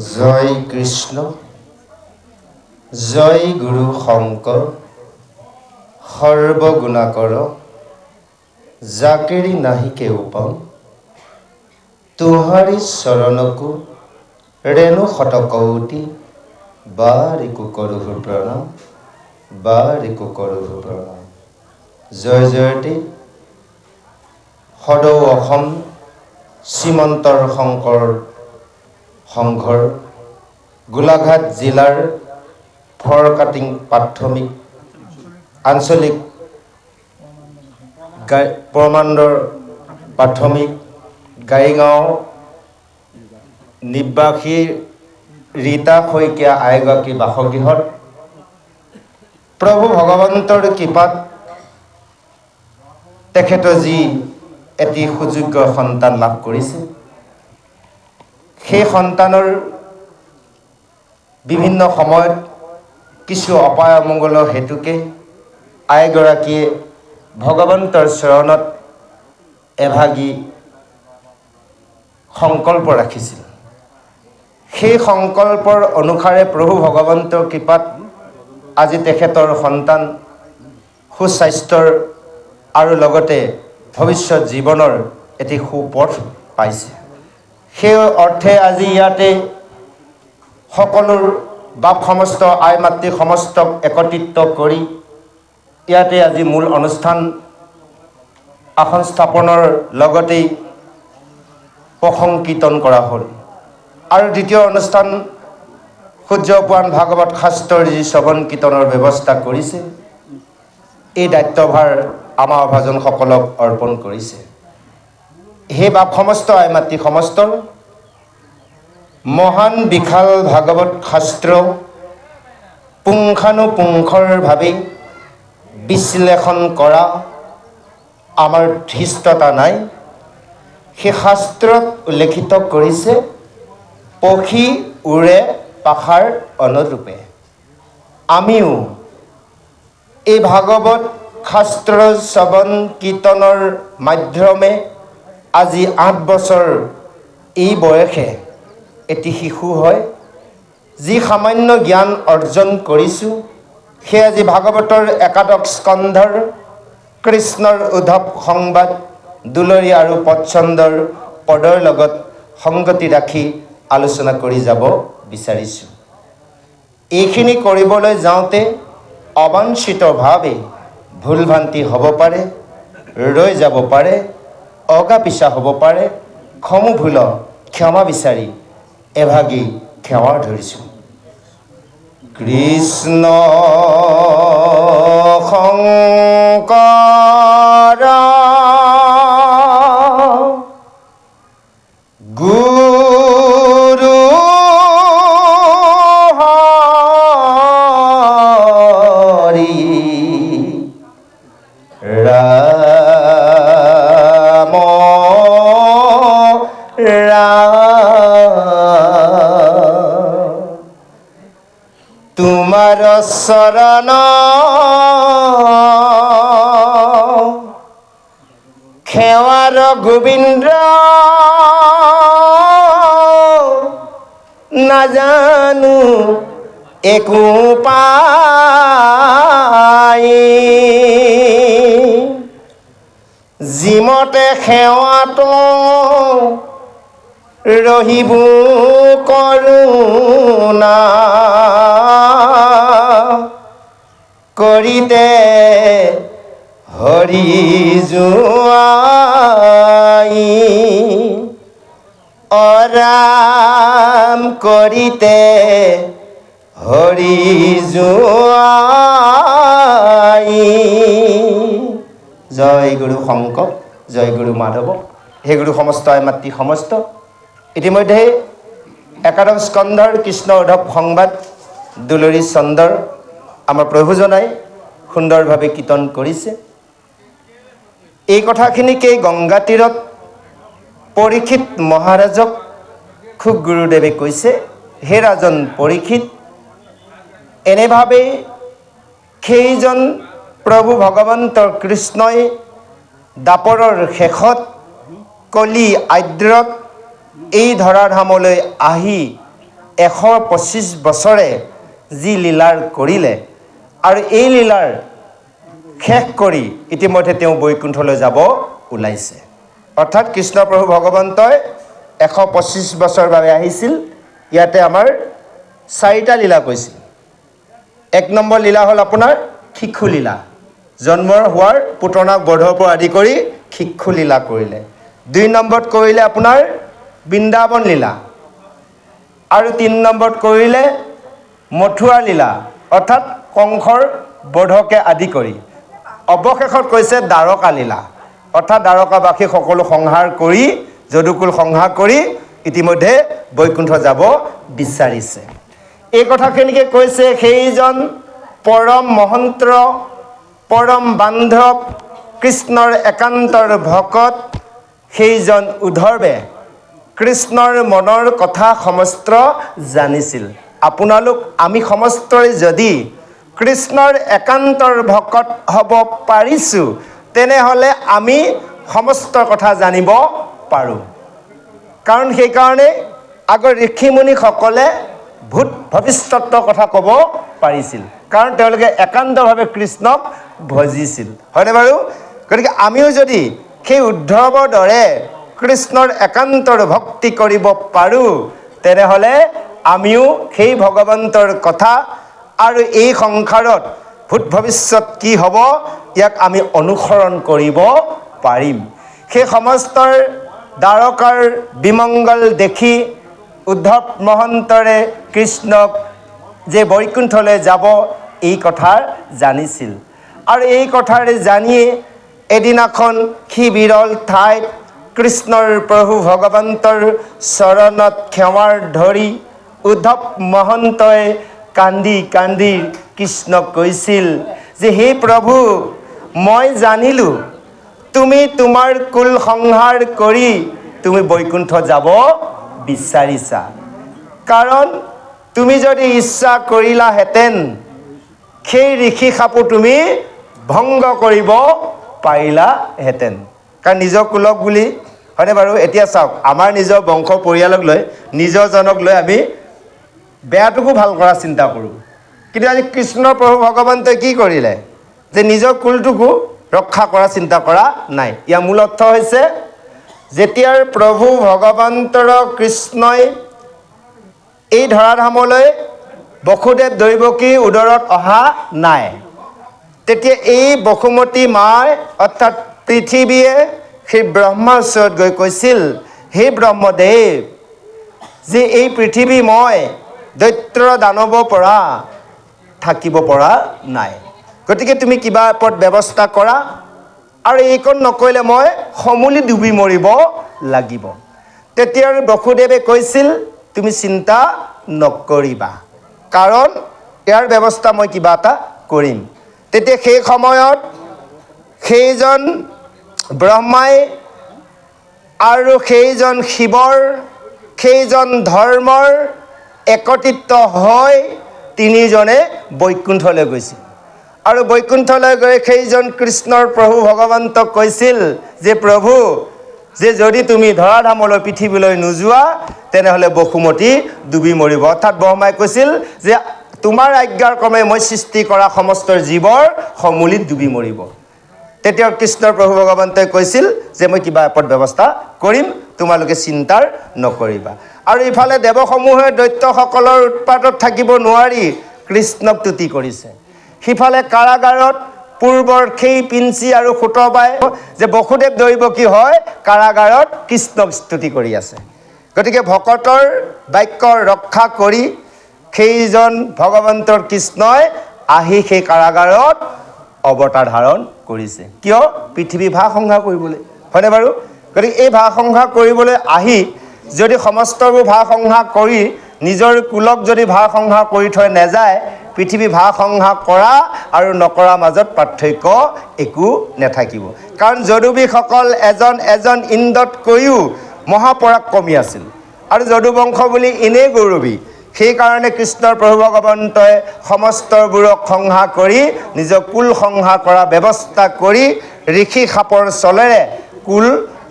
জয় কৃষ্ণ জয় গুৰু শঙ্কৰ সৰ্বগুণাকৰ জাকেৰি নাহিকে উপম তুহাৰি চৰণকো ৰেণু শতকৌটি বাৰিকো কৰোহু প্ৰণাম বাৰিকো কৰোহু প্ৰণাম। জয় জয়তে সদৌ অসম শ্ৰীমন্তৰ শংকৰ সংঘৰ গোলাঘাট জিলাৰ ফৰকাটিং প্ৰাথমিক আঞ্চলিক প্ৰমাণ্ডৰ প্ৰাথমিক গাইগাঁও নিবাসী ৰীতা শইকীয়া আইগৰাকী বাসগৃহত প্ৰভু ভগৱন্তৰ কৃপাত তেখেতে যি এটি সুযোগ্য সন্তান লাভ কৰিছে, সেই সন্তানৰ বিভিন্ন সময়ত কিছু অপায় অমংগলৰ হেতুকে আইগৰাকীয়ে ভগৱন্তৰ চৰণত এভাগী সংকল্প ৰাখিছিল। সেই সংকল্পৰ অনুসাৰে প্ৰভু ভগৱন্তৰ কৃপাত আজি তেখেতৰ সন্তান সুস্বাস্থ্যৰ আৰু লগতে ভৱিষ্যত জীৱনৰ এটি সুপথ পাইছে। সেই অৰ্থে আজি ইয়াতে সকলো বাপ সমস্ত আই মাতৃ সমস্তক একত্ৰিত কৰি ইয়াতে আজি মূল অনুষ্ঠান আসন স্থাপনৰ লগতেই প্ৰসংগ কীৰ্তন কৰা হ'ল আৰু দ্বিতীয় অনুষ্ঠান সূৰ্যপুৰাণ ভাগৱত শাস্ত্ৰৰ যি শ্ৰৱণ কীৰ্তনৰ ব্যৱস্থা কৰিছে, এই দায়িত্বভাৰ আমাৰ ভাজনসকলক অৰ্পণ কৰিছে। সেই বাপ সমস্ত আই মাতৃ সমস্তৰ মহান বিশাল ভাগৱত শাস্ত্ৰ পুংখানুপুংখৰভাৱে বিশ্লেষণ কৰা আমাৰ ধৃষ্টতা নাই। সেই শাস্ত্ৰত উল্লেখিত কৰিছে পখী উৰে পাখাৰ অনুৰূপে। আমিও এই ভাগৱত শাস্ত্ৰ শ্ৰৱণ কীৰ্তনৰ মাধ্যমে আজি 8 বছৰ এই বয়সে এটি শিশু হয়, যি সামান্য জ্ঞান অৰ্জন কৰিছোঁ, সেই আজি ভাগৱতৰ একাদশ স্কন্ধৰ কৃষ্ণৰ উদ্ধৱ সংবাদ দুলৰী আৰু পচ্ছন্দৰ পদৰ লগত সংগতি ৰাখি আলোচনা কৰি যাব বিচাৰিছোঁ। এইখিনি কৰিবলৈ যাওঁতে অবাঞ্ছিতভাৱে ভুল ভ্ৰান্তি হ'ব পাৰে, ৰৈ যাব পাৰে, অগা পিছা হ'ব পাৰে। ক্ষমো ভুল ক্ষমা বিচাৰি এভাগী ক্ষমা ধৰিছোঁ। কৃষ্ণ শংকৰ গুৰু হৰি ৰাম তোমাৰ চৰণ সেৱাৰ গোবিন্দ নাজানো একো পাই, যিমতে সেৱাটো ৰহিব কৰোণা কৰিতে হৰি জোৱাই, অৰাম কৰিতে হৰি জোৱাই। জয় গুৰু শংকৰ জয় গুৰু মাধৱ। হে গুৰু সমস্ত আই মাতৃ সমস্ত ইতিমধ্যে একাদশ স্কন্ধৰ কৃষ্ণ উদ্ধৱ সংবাদ দুলৰী চন্দৰ আমাৰ প্ৰভুজনাই সুন্দৰভাৱে কীৰ্তন কৰিছে। এই কথাখিনিকেই গংগা তীৰত পৰীক্ষিত মহাৰাজক খুব গুৰুদেৱে কৈছে, হে ৰাজন পৰীক্ষিত, এনেভাৱে সেইজন প্ৰভু ভগৱন্তৰ কৃষ্ণই দাপৰৰ শেষত কলি আদ্ৰত এই ধৰাধামলৈ আহি 125 বছৰে যি লীলাৰ কৰিলে আৰু এই লীলাৰ শেষ কৰি ইতিমধ্যে তেওঁ বৈকুণ্ঠলৈ যাব ওলাইছে। অৰ্থাৎ কৃষ্ণ প্ৰভু ভগৱন্তই 125 বছৰ বাবে আহিছিল। ইয়াতে আমাৰ 4টা লীলা কৈছিল। 1 নম্বৰ লীলা হ'ল আপোনাৰ শিশু লীলা, জন্মৰ হোৱাৰ পুতনাক বধৰ পৰা আদি কৰি শিশু লীলা কৰিলে। 2 নম্বৰত কৰিলে আপোনাৰ বৃন্দাবন লীলা আৰু 3 নম্বৰত কৰিলে মথুৰা লীলা, অৰ্থাৎ কংসৰ বধকে আদি কৰি। অৱশেষত কৈছে দ্বাৰকা লীলা, অৰ্থাৎ দ্বাৰকাবাসী সকলো সংহাৰ কৰি যদুকুল সংহাৰ কৰি ইতিমধ্যে বৈকুণ্ঠ যাব বিচাৰিছে। এই কথাখিনিকে কৈছে সেইজন পৰম মহন্ত্ৰ, পৰম বান্ধৱ, কৃষ্ণৰ একান্তৰ ভকত, সেইজন উদ্ধৱে কৃষ্ণৰ মনৰ কথা সমস্ত জানিছিল। আপোনালোক আমি সমস্তই যদি কৃষ্ণৰ একান্তৰ ভকত হ'ব পাৰিছোঁ, তেনেহ'লে আমি সমস্ত কথা জানিব পাৰোঁ। কাৰণ সেইকাৰণে আগৰ ঋষিমুনিসকলে ভূত ভৱিষ্যতৰ কথা ক'ব পাৰিছিল, কাৰণ তেওঁলোকে একান্তভাৱে কৃষ্ণক ভজিছিল, হয়নে বাৰু? গতিকে আমিও যদি সেই উদ্ধৱৰ দৰে কৃষ্ণৰ একান্তৰ ভক্তি কৰিব পাৰোঁ, তেনেহ'লে আমিও সেই ভগৱন্তৰ কথা আৰু এই সংসাৰত ভূত ভৱিষ্যত কি হ'ব ইয়াক আমি অনুসৰণ কৰিব পাৰিম। সেই সমস্তৰ দ্বাৰকাৰ বিমংগল দেখি উদ্ধৱ মহন্তৰে কৃষ্ণক যে বৈকুণ্ঠলৈ যাব এই কথা জানিছিল আৰু এই কথাৰে জানিয়ে এদিনাখন সি বিৰল ঠাইত কৃষ্ণৰ প্ৰভু ভগৱন্তৰ চৰণত ক্ষমাৰ ধৰি উদ্ধৱ মহন্তই কান্দি কান্দি কৃষ্ণক কৈছিল যে হে প্ৰভু, মই জানিলোঁ তুমি তোমাৰ কুল সংহাৰ কৰি তুমি বৈকুণ্ঠ যাব বিচাৰিছা, কাৰণ তুমি যদি ইচ্ছা কৰিলাহেঁতেন সেই ঋষি সাপো তুমি ভংগ কৰিব পাৰিলাহেঁতেন। কাৰণ নিজৰ কুলক বুলি, হয়নে বাৰু? এতিয়া চাওক, আমাৰ নিজৰ বংশ পৰিয়ালক লৈ নিজৰজনক লৈ আমি বেয়াটোকো ভাল কৰা চিন্তা কৰোঁ, কিন্তু আজি কৃষ্ণ প্ৰভু ভগৱন্তই কি কৰিলে যে নিজৰ কুলটোকো ৰক্ষা কৰা চিন্তা কৰা নাই। ইয়াৰ মূল অৰ্থ হৈছে যেতিয়াৰ প্ৰভু ভগৱন্তৰ কৃষ্ণই এই ধৰাধামলৈ বসুদেৱ দৈৱকীৰ উদৰত অহা নাই, তেতিয়া এই বসুমতী মাৰ অৰ্থাৎ পৃথিৱীয়ে সেই ব্ৰহ্মাৰ ওচৰত গৈ কৈছিল, হে ব্ৰহ্মদেৱ, যে এই পৃথিৱী মই দৈত্য দানৱৰ পৰা থাকিব পৰা নাই, গতিকে তুমি কিবা ওপৰত ব্যৱস্থা কৰা আৰু এইকণ নকৰিলে মই সমূলি ডুবি মৰিব লাগিব। তেতিয়া বসুদেৱে কৈছিল তুমি চিন্তা নকৰিবা, কাৰণ ইয়াৰ ব্যৱস্থা মই কিবা এটা কৰিম। তেতিয়া সেই সময়ত সেইজন ব্ৰহ্মাই আৰু সেইজন শিৱৰ, সেইজন ধৰ্মৰ একত্ৰিত হৈ তিনিজনে বৈকুণ্ঠলৈ গৈছিল আৰু বৈকুণ্ঠলৈ গৈ সেইজন কৃষ্ণৰ প্ৰভু ভগৱন্তক কৈছিল যে প্ৰভু, যে যদি তুমি ধৰাধামলৈ পৃথিৱীলৈ নোযোৱা তেনেহ'লে বসুমতী ডুবি মৰিব। অৰ্থাৎ ব্ৰহ্মাই কৈছিল যে তোমাৰ আজ্ঞাৰ ক্ৰমে মই সৃষ্টি কৰা সমস্ত জীৱৰ সমূলিত ডুবি মৰিব। তেতিয়া কৃষ্ণৰ প্ৰভু ভগৱন্তই কৈছিল যে মই কিবা ওপৰত ব্যৱস্থা কৰিম, তোমালোকে চিন্তাৰ নকৰিবা। আৰু ইফালে দেৱসমূহে দৈত্যসকলৰ উৎপাতত থাকিব নোৱাৰি কৃষ্ণক তুতি কৰিছে। সিফালে কাৰাগাৰত পূৰ্বৰ সেই পিঞ্চি আৰু সুতবাই যে বসুদেৱ দৈৱকী হয় কাৰাগাৰত কৃষ্ণক স্তুতি কৰি আছে। গতিকে ভকতৰ বাক্য ৰক্ষা কৰি সেইজন ভগৱন্তৰ কৃষ্ণই আহি সেই কাৰাগাৰত অৱতাৰ ধাৰণ কৰিছে। কিয়? পৃথিৱী ভাৰ সংহাৰ কৰিবলৈ, হয়নে বাৰু? গতিকে এই ভাৰ সংহাৰ কৰিবলৈ আহি যদি সমস্তবোৰ ভাৰ সংহাৰ কৰি নিজৰ কুলক যদি ভাৰ সংহাৰ কৰি থৈ নাযায়, পৃথিৱী ভাৰ সংহাৰ কৰা আৰু নকৰাৰ মাজত পাৰ্থক্য একো নাথাকিব। কাৰণ যদুবীসকল এজন এজন ইন্দ্ৰতকৈও মহাপৰাক্ৰমী আছিল আৰু যদুবংশ বুলি এনেই গৌৰৱী। সেইকাৰণে কৃষ্ণৰ প্ৰভু ভগৱন্তই সমস্তবোৰক সংহাৰ কৰি নিজৰ কুল সংহাৰ কৰা ব্যৱস্থা কৰি ঋষি সাপৰ চলেৰে কুল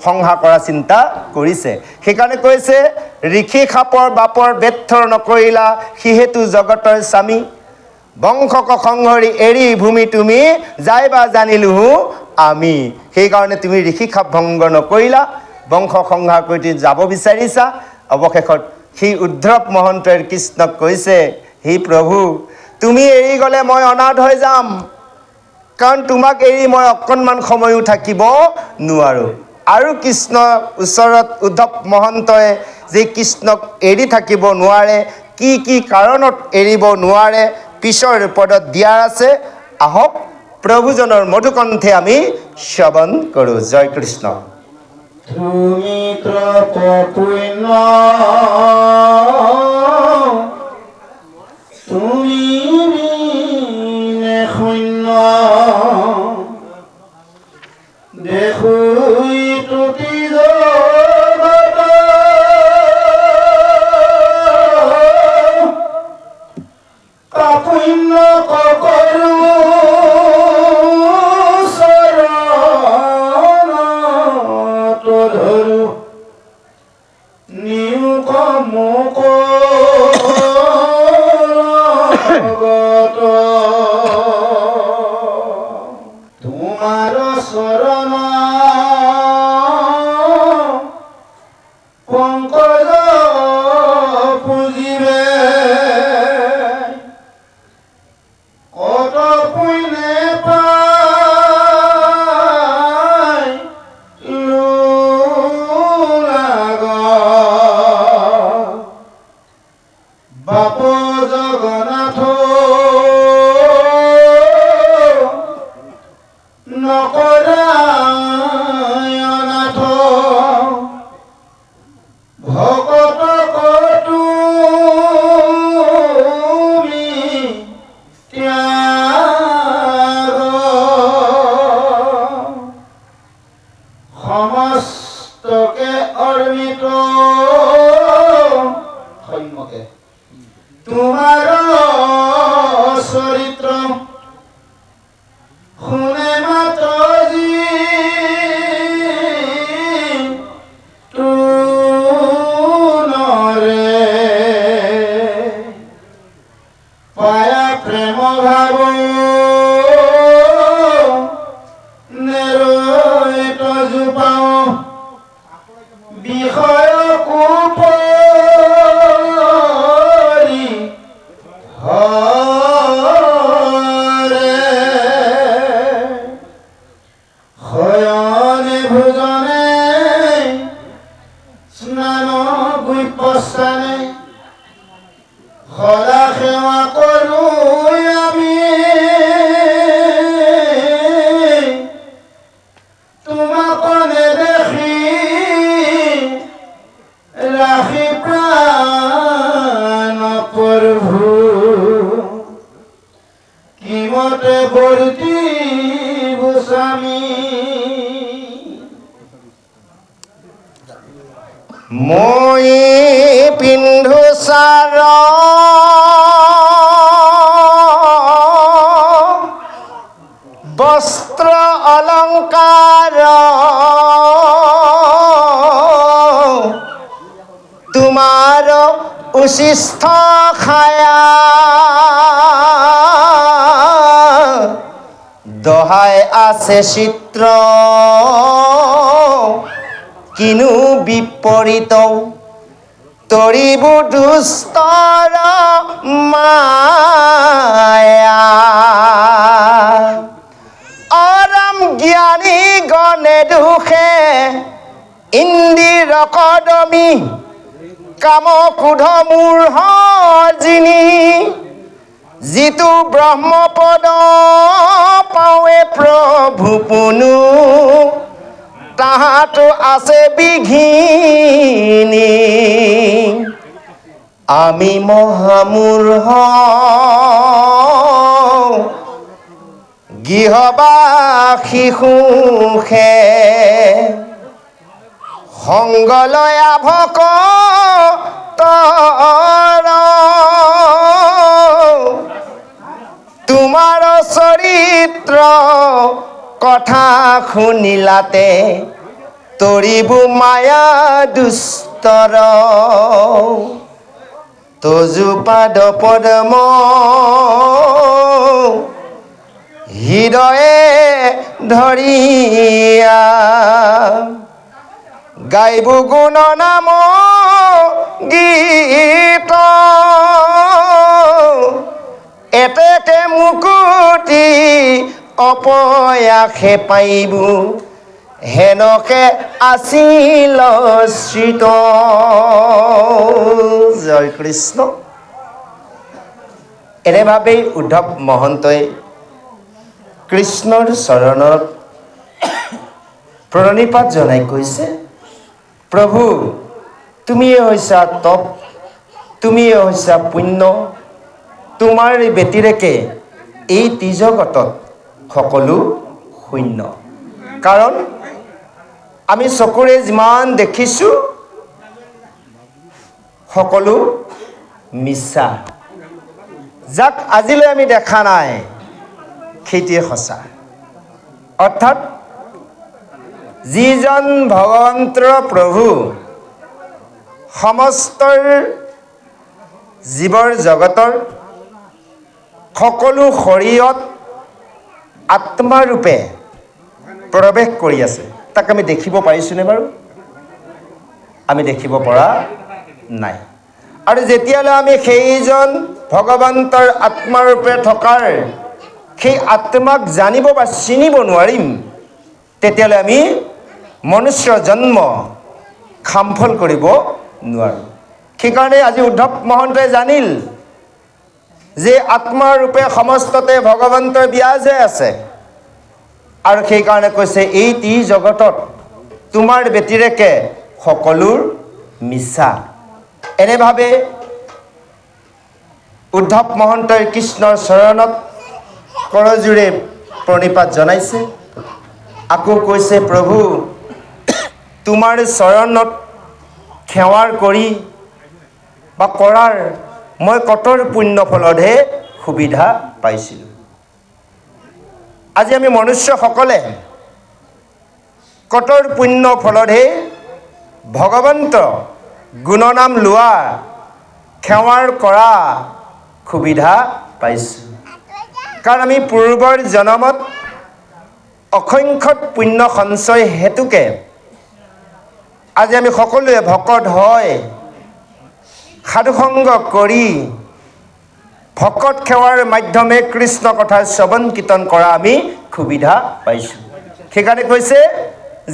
সংহাৰ কৰা চিন্তা কৰিছে। সেইকাৰণে কৈছে ঋষি খাপৰ বাপৰ বেথৰ নকৰিলা সিহেতু জগতৰ স্বামী বংশক সংহৰি এৰি ভূমি তুমি যাইবা জানিলো আমি সেইকাৰণে তুমি ঋষি খাপ ভংগ নকৰিলা বংশ সংহাৰ কৰি যাব বিচাৰিছা অৱশেষত সেই উদ্ধৱ মহন্তই কৃষ্ণক কৈছে হে প্ৰভু তুমি এৰি গ'লে মই অনাথ হৈ যাম কাৰণ তোমাক এৰি মই অকণমান সময়ো থাকিব নোৱাৰো আৰু কৃষ্ণ ওচৰত উদ্ধৱ মহন্তই যে কৃষ্ণক এৰি থাকিব নোৱাৰে কি কি কাৰণত এৰিব নোৱাৰে পিছৰ পদত দিয়া আছে আহক প্ৰভুজনৰ মধুকণ্ঠে আমি শ্ৰৱণ কৰোঁ জয় কৃষ্ণ তুমি পুণ্য তুমি শূন্য দেখো তুতি কাপুণ্য কৰো ধৰু নিয়োগ মোক তোমাৰ শৰণ পংকজ পুজিবে কত পুণ্যে পায় বাপ জগন্নাথ নকৰা অনাথ ভকত তুমি ত্যাগ সমস্তকে অৰ্পিত সন্মুখে তোমাৰ চৰিত্ৰ শুনে মাত্ৰ যি তোনৰে পায়া প্ৰেম ভাৱ নেৰৈত জোপাও বিষয় কোপ শয়নে ভোজনে স্নান গুপ্পস্থানে সদা সেৱা কৰো আমি তোমাক নেদেখি ৰাখি প্ৰাণ প্ৰভু কিমতে বৰ্তি গোস্বামী মই পিন্ধো চাৰ বস্ত্ৰ অলংকাৰ তোমাৰ উচিষ্ঠ খায়া দহাই আছে চিত্ৰ কিনো বিপৰীত তৰিব দুষ্টৰ মায়া অৰম জ্ঞানী গণে দুখে ইন্দিৰ কদমী কাম ক্ৰোধ মূঢ় যিনি যিটো ব্ৰহ্মপদ পাৱে প্ৰভু পুনু তাহাতো আছে বিঘিনি আমি মহামূঢ় গৃহবাসী সুখে সংগলয়া ভকতৰ তোমাৰ চৰিত্ৰ কথা শুনিলাতে তৰিবু মায়া দুষ্ট উত্তৰ তজুপাদ পদ্ম হৃদয়ে ধৰিয়া গাইব গুণ নাম গীত এতেকে মুকুতি অপয়াসে পাইব হেনকে আছিল শ্ৰিত জয় কৃষ্ণ। এনেভাৱেই উদ্ধৱ মহন্তই কৃষ্ণৰ চৰণত প্ৰণিপাত জনাই কৈছে, প্ৰভু তুমিয়ে হৈছা তপ, তুমিয়ে হৈছা পুণ্য, তোমাৰ ব্যতিৰেকে এই ত্ৰিজগতত সকলো শূন্য। কাৰণ আমি চকুৰে যিমান দেখিছোঁ সকলো মিছা, যাক আজিলৈ আমি দেখা নাই সেইটোৱে সঁচা। অৰ্থাৎ যিজন ভগৱন্তৰ প্ৰভু সমস্ত জীৱৰ জগতৰ সকলো শৰীৰত আত্মাৰূপে প্ৰৱেশ কৰি আছে, তাক আমি দেখিব পাৰিছোঁনে বাৰু? আমি দেখিব পৰা নাই। আৰু যেতিয়ালৈ আমি সেইজন ভগৱন্তৰ আত্মাৰূপে থকাৰ সেই আত্মাক জানিব বা চিনিব নোৱাৰিম, তেতিয়ালৈ আমি মনুষ্য জন্ম সামফল কৰিব নোৱাৰোঁ। সেইকাৰণে আজি উদ্ধৱ মহন্তই জানিল যে আত্মাৰূপে সমস্ততে ভগৱন্তৰ বিৰাজ হৈ আছে, আৰু সেইকাৰণে কৈছে এই ত্ৰিজগতত তোমাৰ ব্যতিৰেকে সকলোৰ মিছা। এনেভাৱে উদ্ধৱ মহন্তই কৃষ্ণৰ চৰণত কৰজোৰে প্ৰণিপাত জনাইছে। আকৌ কৈছে, প্ৰভু তোমাৰ চৰণত সেৱাৰ কৰি বা কৰাৰ মই কঠোৰ পুণ্য ফলতহে সুবিধা পাইছিলোঁ। আজি আমি মনুষ্যসকলে কঠোৰ পুণ্য ফলতহে ভগৱন্ত গুণনাম লোৱা, সেৱাৰ কৰা সুবিধা পাইছোঁ। কাৰণ আমি পূৰ্বৰ জনমত অসংখ্য পুণ্য সঞ্চয় হেতুকে আজি আমি সকলোৱে ভকত হয় সাধুসংগ কৰি ভকত সেৱাৰ মাধ্যমে কৃষ্ণ কথা শ্ৰৱণ কীৰ্তন কৰা আমি সুবিধা পাইছোঁ। সেইকাৰণে কৈছে,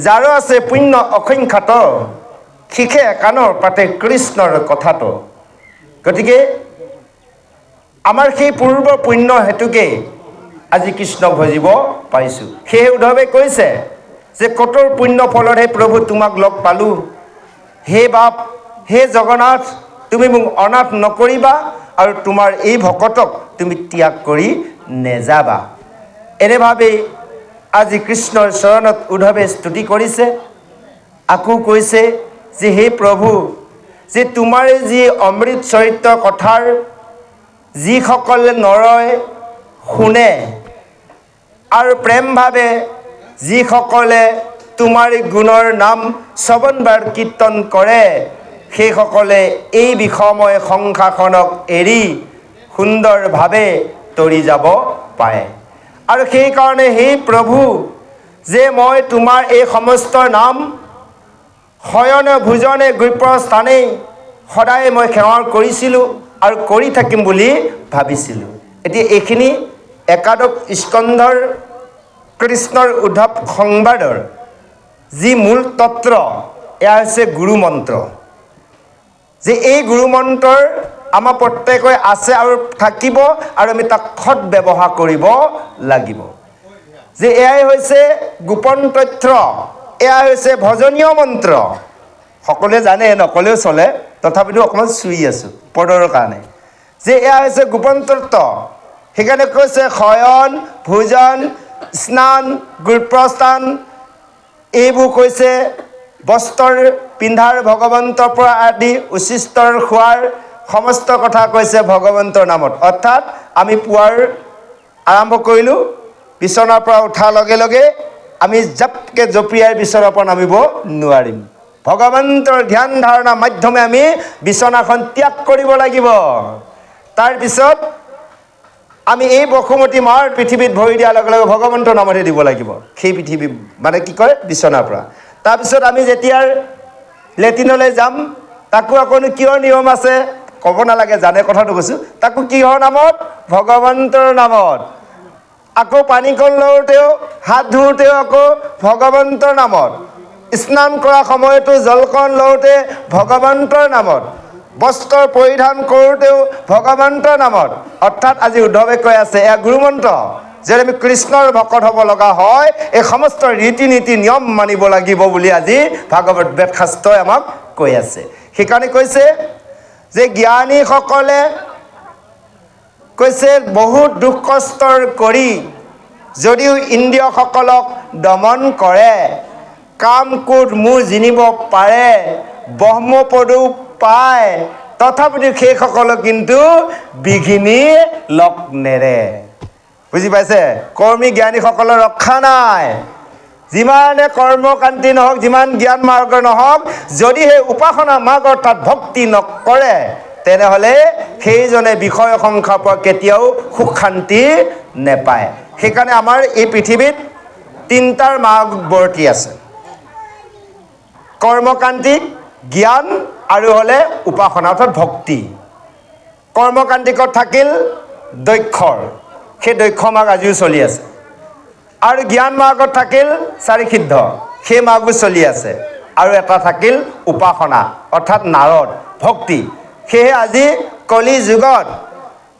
যাৰো আছে পুণ্য অসংখ্যাত শিখে কাণৰ পাতে কৃষ্ণৰ কথাটো। গতিকে আমাৰ সেই পূৰ্ব পুণ্য হেতুকে আজি কৃষ্ণক ভজিব পাৰিছোঁ। সেয়ে উদ্ধৱে কৈছে যে কঠোৰ পুণ্য ফলতহে প্ৰভু তোমাক লগ পালোঁ। হে বাপ, হে জগন্নাথ, তুমি মোক অনাথ নকৰিবা আৰু তোমাৰ এই ভকতক তুমি ত্যাগ কৰি নেযাবা। এনেভাৱেই আজি কৃষ্ণৰ চৰণত উদ্ধৱে স্তুতি কৰিছে। আকৌ কৈছে যে হে প্ৰভু, যে তোমাৰ যি অমৃত চৰিত্ৰ কথাৰ যিসকলে নৰয় শুনে আৰু প্ৰেমভাৱে যিসকলে তোমাৰ গুণৰ নাম শ্ৰৱণ বা কীৰ্তন কৰে, সেইসকলে এই বিষময় সংসাৰখনক এৰি সুন্দৰভাৱে তৰি যাব পাৰে। আৰু সেইকাৰণে হে প্ৰভু, যে মই তোমাৰ এই সমস্ত নাম শয়নে ভোজনে গৃহস্থানেই সদায় মই সেৱা কৰিছিলোঁ আৰু কৰি থাকিম বুলি ভাবিছিলোঁ। এতিয়া এইখিনি একাদশ স্কন্ধৰ কৃষ্ণৰ উদ্ধৱ সংবাদৰ যি মূল তত্ত্ব, এয়া হৈছে গুৰু মন্ত্ৰ। যে এই গুৰু মন্ত্ৰৰ আমাৰ প্ৰত্যেকৰে আছে আৰু থাকিব, আৰু আমি তাক সৎ ব্যৱহাৰ কৰিব লাগিব। যে এয়াই হৈছে গোপন তথ্য, এয়া হৈছে ভজনীয় মন্ত্ৰ। সকলোৱে জানে, নকলেও চলে, তথাপিতো অকণমান চুই আছোঁ পদৰ কাৰণে। যে এয়া হৈছে গোপন তত্ত্ব। সেইকাৰণে কৈছে শয়ন ভোজন স্নান গৃহস্থান, এইবোৰ কৈছে বস্ত্ৰ পিন্ধাৰ ভগৱন্তৰ পৰা আদি উচ্ছিষ্টৰ খোৱাৰ সমস্ত কথা কৈছে ভগৱন্তৰ নামত। অৰ্থাৎ আমি পুৱাৰ আৰম্ভ কৰিলোঁ, বিচনাৰ পৰা উঠাৰ লগে লগে আমি জাপকৈ জঁপিয়াই বিচনাৰ পৰা নামিব নোৱাৰিম। ভগৱন্তৰ ধ্যান ধাৰণা মাধ্যমে আমি বিচনাখন ত্যাগ কৰিব লাগিব। তাৰপিছত আমি এই বসুমতী মাৰ পৃথিৱীত ভৰি দিয়াৰ লগে লগে ভগৱন্তৰ নামতে দিব লাগিব, সেই পৃথিৱী মানে কি কয় বিচনাৰ পৰা। তাৰপিছত আমি যেতিয়া লেট্ৰিনলৈ যাম, তাকো আকৌ কিয় নিয়ম আছে ক'ব নালাগে, জানে কথাটো কৈছোঁ। তাকো কিহৰ নামত? ভগৱন্তৰ নামত। আকৌ পানীকণ লওঁতেও হাত ধুওঁতেও আকৌ ভগৱন্তৰ নামত। স্নান কৰা সময়তো জলকণ লওঁতে ভগৱন্তৰ নামত। বস্ত্ৰ পৰিধান কৰোঁতেও ভগৱন্তৰ নামত। অৰ্থাৎ আজি উদ্ধৱে কৈ আছে এয়া গুৰুমন্ত্ৰ, যে আমি কৃষ্ণৰ ভকত হ'ব লগা হয় এই সমস্ত ৰীতি নীতি নিয়ম মানিব লাগিব বুলি আজি ভাগৱত বেদ শাস্ত্ৰই আমাক কৈ আছে। সেইকাৰণে কৈছে যে জ্ঞানীসকলে কৈছে বহুত দুখ কষ্টৰ কৰি যদিও ইন্দ্ৰিয়সকলক দমন কৰে, কাম ক্ৰোধ মোহ জিনিব পাৰে, ব্ৰহ্মপদো পায়, তথাপিতো সেইসকলক কিন্তু বিঘিনি লগ নেৰে। বুজি পাইছে? কৰ্মী জ্ঞানীসকলৰ ৰক্ষা নাই। যিমানে কৰ্মকান্তি নহওক, যিমান জ্ঞান মাৰ্গ নহওক, যদি সেই উপাসনা মাৰ্গ অৰ্থাৎ ভক্তি নকৰে, তেনেহ'লে সেইজনে বিষয় সংসাৰৰ পৰা কেতিয়াও সুখ শান্তি নেপায়। সেইকাৰণে আমাৰ এই পৃথিৱীত তিনিটাৰ মাৰ্গৱৰ্তী আছে: কৰ্মকান্তিক, জ্ঞান আৰু হ'লে উপাসনা অৰ্থাৎ ভক্তি। কৰ্মকান্তিকত থাকিল দক্ষৰ, সেই দক্ষ মাৰ্গ আজিও চলি আছে। আৰু জ্ঞান মাৰ্গত থাকিল চাৰিসিদ্ধ, সেই মাৰ্গো চলি আছে। আৰু এটা থাকিল উপাসনা অৰ্থাৎ নাৰদ ভক্তি। সেয়ে আজি কলি যুগত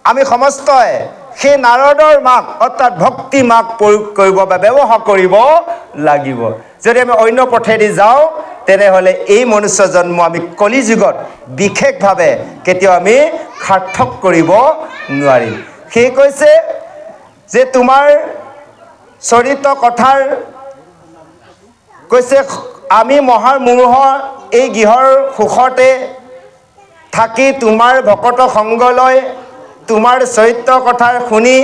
আমি সমস্তই সেই নাৰদৰ মাৰ্গ অৰ্থাৎ ভক্তি মাৰ্গ প্ৰয়োগ কৰিব বা ব্যৱহাৰ কৰিব লাগিব। যদি আমি অন্য পথেদি যাওঁ, তেনেহ'লে এই মনুষ্য জন্ম আমি কলি যুগত বিশেষভাৱে কেতিয়াও আমি সাৰ্থক কৰিব নোৱাৰিম। সেই কৈছে যে তোমাৰ চৰিত্ৰ কথাৰ কৈছে আমি মহাৰ মূঢ় এই গৃহৰ সুখতে থাকি তোমাৰ ভকত সংগ লয়, তোমাৰ চৰিত্ৰ কথা শুনি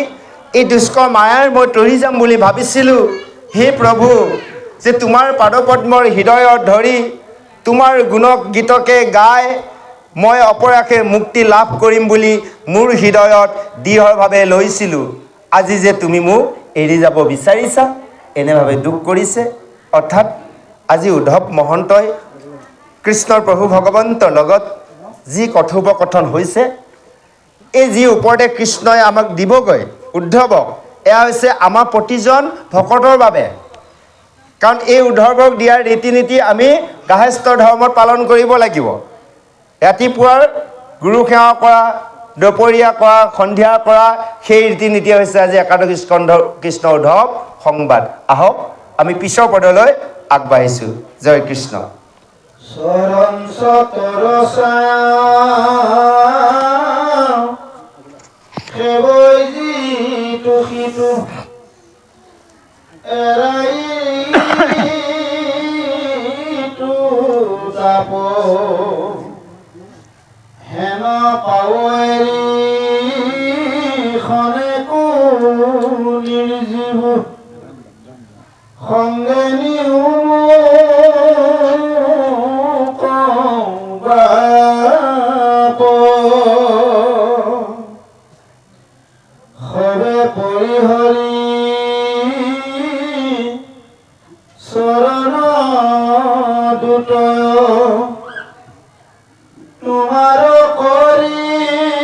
এই দুষ্ক মায়াৰ মই তৰি যাম বুলি ভাবিছিলোঁ। হে প্ৰভু, যে তোমাৰ পাদপদ্মৰ হৃদয়ত ধৰি তোমাৰ গুণক গীতকে গাই মই অপৰাশে মুক্তি লাভ কৰিম বুলি মোৰ হৃদয়ত দৃঢ়ভাৱে লৈছিলোঁ। আজি যে তুমি মোক এৰি যাব বিচাৰিছা, এনেভাৱে দুখ কৰিছে। অৰ্থাৎ আজি উদ্ধৱ মহন্তই কৃষ্ণৰ প্ৰভু ভগৱন্তৰ লগত যি কথোপকথন হৈছে, এই যি উপদেশ কৃষ্ণই আমাক দিবগৈ উদ্ধৱক, এয়া হৈছে আমাৰ প্ৰতিজন ভকতৰ বাবে। কাৰণ এই উদ্ধৱক দিয়াৰ ৰীতি নীতি আমি গাহস্থ ধৰ্মত পালন কৰিব লাগিব। ৰাতিপুৱাৰ গুৰু সেৱা কৰা, দুপৰীয়া কৰা, সন্ধিয়া কৰা, সেই ৰীতি নীতি হৈছে আজি একাদশী কৃষ্ণ উদ্ধৱ সংবাদ। আহক আমি পিছৰ পদলৈ আগবাঢ়িছোঁ। জয় কৃষ্ণ। চৰণ চতৰসা সেৱৈ যিটো সিটো এৰাইটো তাপ হেন পাৱৰি খনেকো নিৰ্জীৱ সংগে নিও সবে পৰিহৰি চৰণ দুতয় তোমাৰ কৰিলো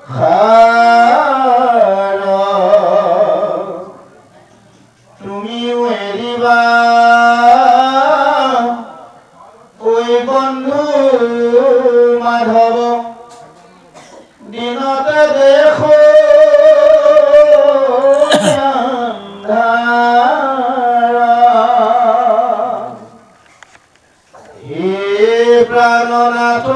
খাৰ তুমিও এৰিবা ঐ বন্ধু মাধৱ দিনতে দেখো হে প্ৰাণনাথ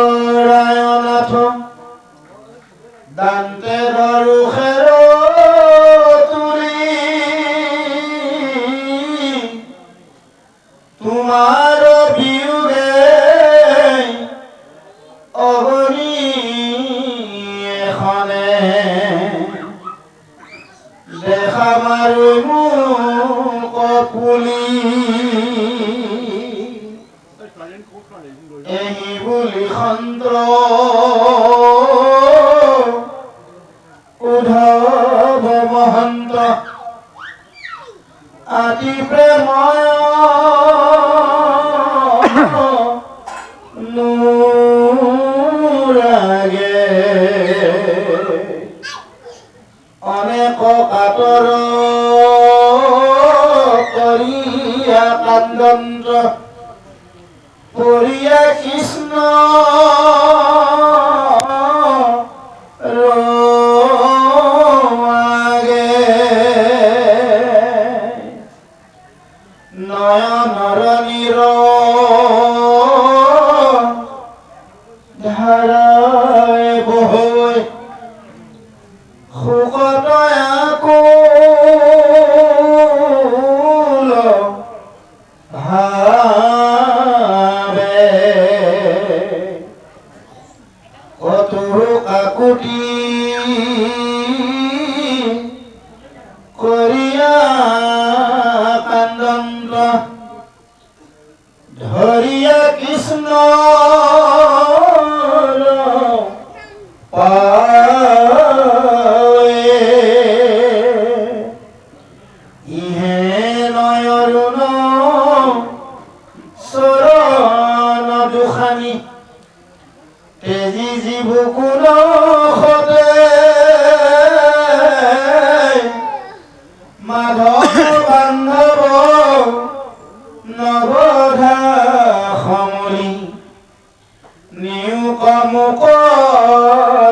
নকৰায়নাথ দান্তে ধৰো খেৰ তুলি তোমাৰ বিয়োগে অগণি এখনে দেখা সন্ত্ৰ উদ্ধৱ মহন্ত আদি প্ৰেময় নুৰাগে অনেক কাতৰ কৰিয়া কান্দন্ত্ৰ পৰিয়া কৃষ্ণ ৰমাগে নয়নৰ নীৰ ধাৰাই বহৈ শোকতয় আকুল ভাবে অতুৰু কাকুতি কৰিয়া কান্দন্ত ধৰিয়া কৃষ্ণ ইহে নয়ৰুণ চৰণ দুখানি তেজি জীৱকুল সতে মাধৱ বান্ধৱ নৱধা সমলি নিয়োক মুক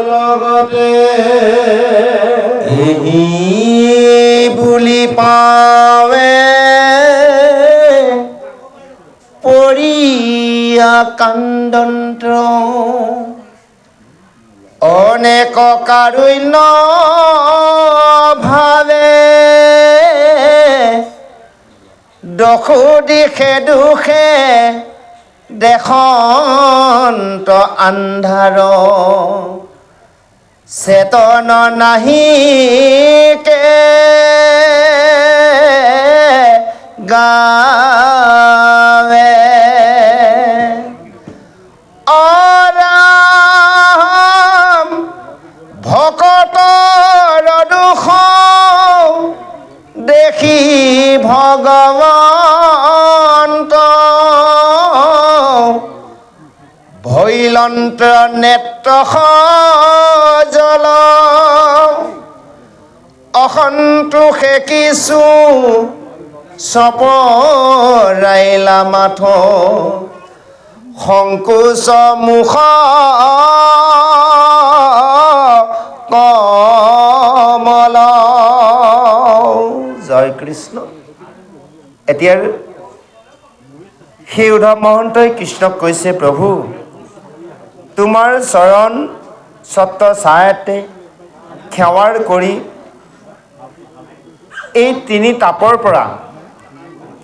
লগতে এহি বুলি পাৱে পৰিয়া কান্দন্ত্ৰ অনেক কাৰুণ্য ভাৱে দখো দিশে দুখে দেশন্ত আন্ধাৰ চেতন নাহিকে গাৱে অৰাম ভকতৰ দুখ দেখি ভগৱন্ত ভৈলন্ত্ৰ নেত্ৰ জল অসন্তোষে কিছু চপৰাইলা মাথ সংকোচ মুখ কমল জয় কৃষ্ণ। এতিয়া সেই উদ্ধৱ মহন্তই কৃষ্ণক কৈছে, প্ৰভু তোমাৰ চৰণ ছত্ৰ ছায়াতে সেৱাৰ কৰি এই তিনি তাপৰ পৰা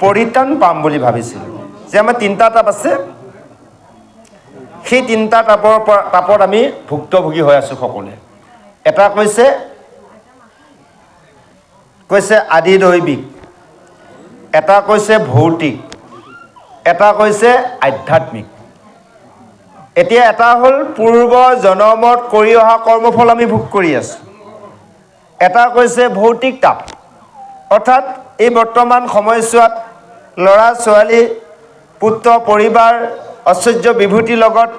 পৰিত্ৰাণ পাম বুলি ভাবিছিলোঁ। যে আমাৰ তিনিটা তাপ আছে, সেই তিনিটা তাপত আমি ভুক্তভোগী হৈ আছোঁ সকলোৱে। এটা কৈছে আদি দৈবিক, এটা কৈছে ভৌতিক, এটা কৈছে আধ্যাত্মিক। এতিয়া এটা হ'ল পূৰ্ব জনমত কৰি অহা কৰ্মফল আমি ভোগ কৰি আছোঁ। এটা কৈছে ভৌতিক তাপ, অৰ্থাৎ এই বৰ্তমান সময়ছোৱাত ল'ৰা ছোৱালী পুত্ৰ পৰিবাৰ ঐশ্বৰ্য বিভূতিৰ লগত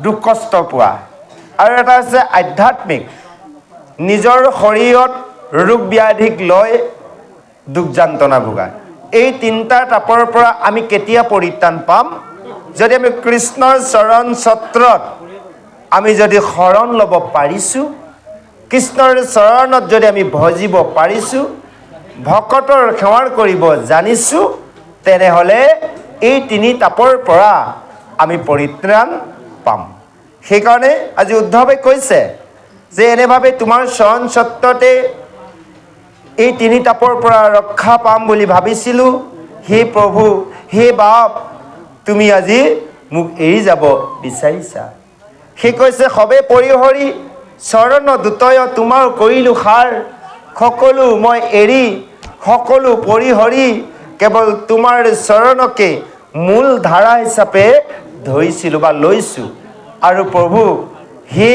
দুখ কষ্ট পোৱা। আৰু এটা হৈছে আধ্যাত্মিক, নিজৰ শৰীৰত ৰোগ ব্যাধিক লৈ দুখ যান্ত্ৰণা ভোগা। এই তিনিটা তাপৰ পৰা আমি কেতিয়া পৰিত্ৰাণ পাম? যদি আমি কৃষ্ণৰ চৰণ ছত্ৰত আমি যদি শৰণ ল'ব পাৰিছোঁ, কৃষ্ণৰ চৰণত যদি আমি ভজিব পাৰিছোঁ, ভকতৰ সেৱাৰ কৰিব জানিছোঁ, তেনেহ'লে এই তিনি তাপৰ পৰা আমি পৰিত্ৰাণ পাম। সেইকাৰণে আজি উদ্ধৱে কৈছে যে এনেভাৱে তোমাৰ চৰণ ছত্ৰতে এই তিনি তাপৰ পৰা ৰক্ষা পাম বুলি ভাবিছিলোঁ। হে প্ৰভু, হে বাপ, তুমি আজি মোক এৰি যাব বিচাৰিছা। সি কৈছে, সবে পৰিহৰি চৰণ দুতয় তোমাৰ কৰিলোঁ সাৰ, সকলো মই এৰি সকলো পৰিহৰি কেৱল তোমাৰ চৰণকে মূল ধাৰা হিচাপে ধৰিছিলোঁ বা লৈছোঁ। আৰু প্ৰভু হে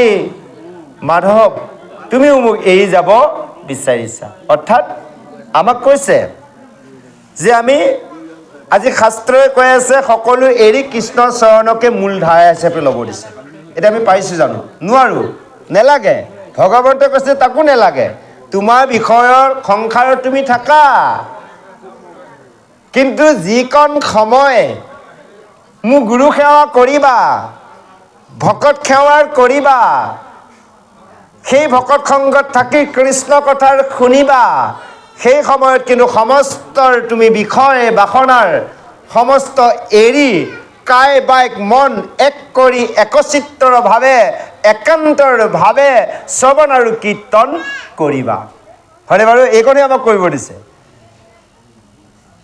মাধৱ তুমিও মোক এৰি যাব বিচাৰিছা। অৰ্থাৎ আমাক কৈছে যে আমি আজি শাস্ত্ৰই কৈ আছে সকলো এৰি কৃষ্ণৰ চৰণকে মূল ধাৰা হিচাপে ল'ব দিছে। এতিয়া আমি পাৰিছোঁ জানো? নোৱাৰোঁ, নেলাগে। ভগৱন্তই কৈছে তাকো নেলাগে, তোমাৰ বিষয়ৰ সংসাৰত তুমি থাকা, কিন্তু যিকণ সময় মোক গুৰু সেৱা কৰিবা, ভকত সেৱা কৰিবা, সেই ভকত সংগত থাকি কৃষ্ণ কথা শুনিবা, সেই সময়ত কিন্তু সমস্তৰ তুমি বিষয় বাসনাৰ সমস্ত এৰি কায় বাক্য মন এক কৰি একচিত্তৰভাৱে একান্তৰভাৱে শ্ৰৱণ আৰু কীৰ্তন কৰিবা। হয়নে বাৰু? এইকণেই আমাক কৰিব দিছে,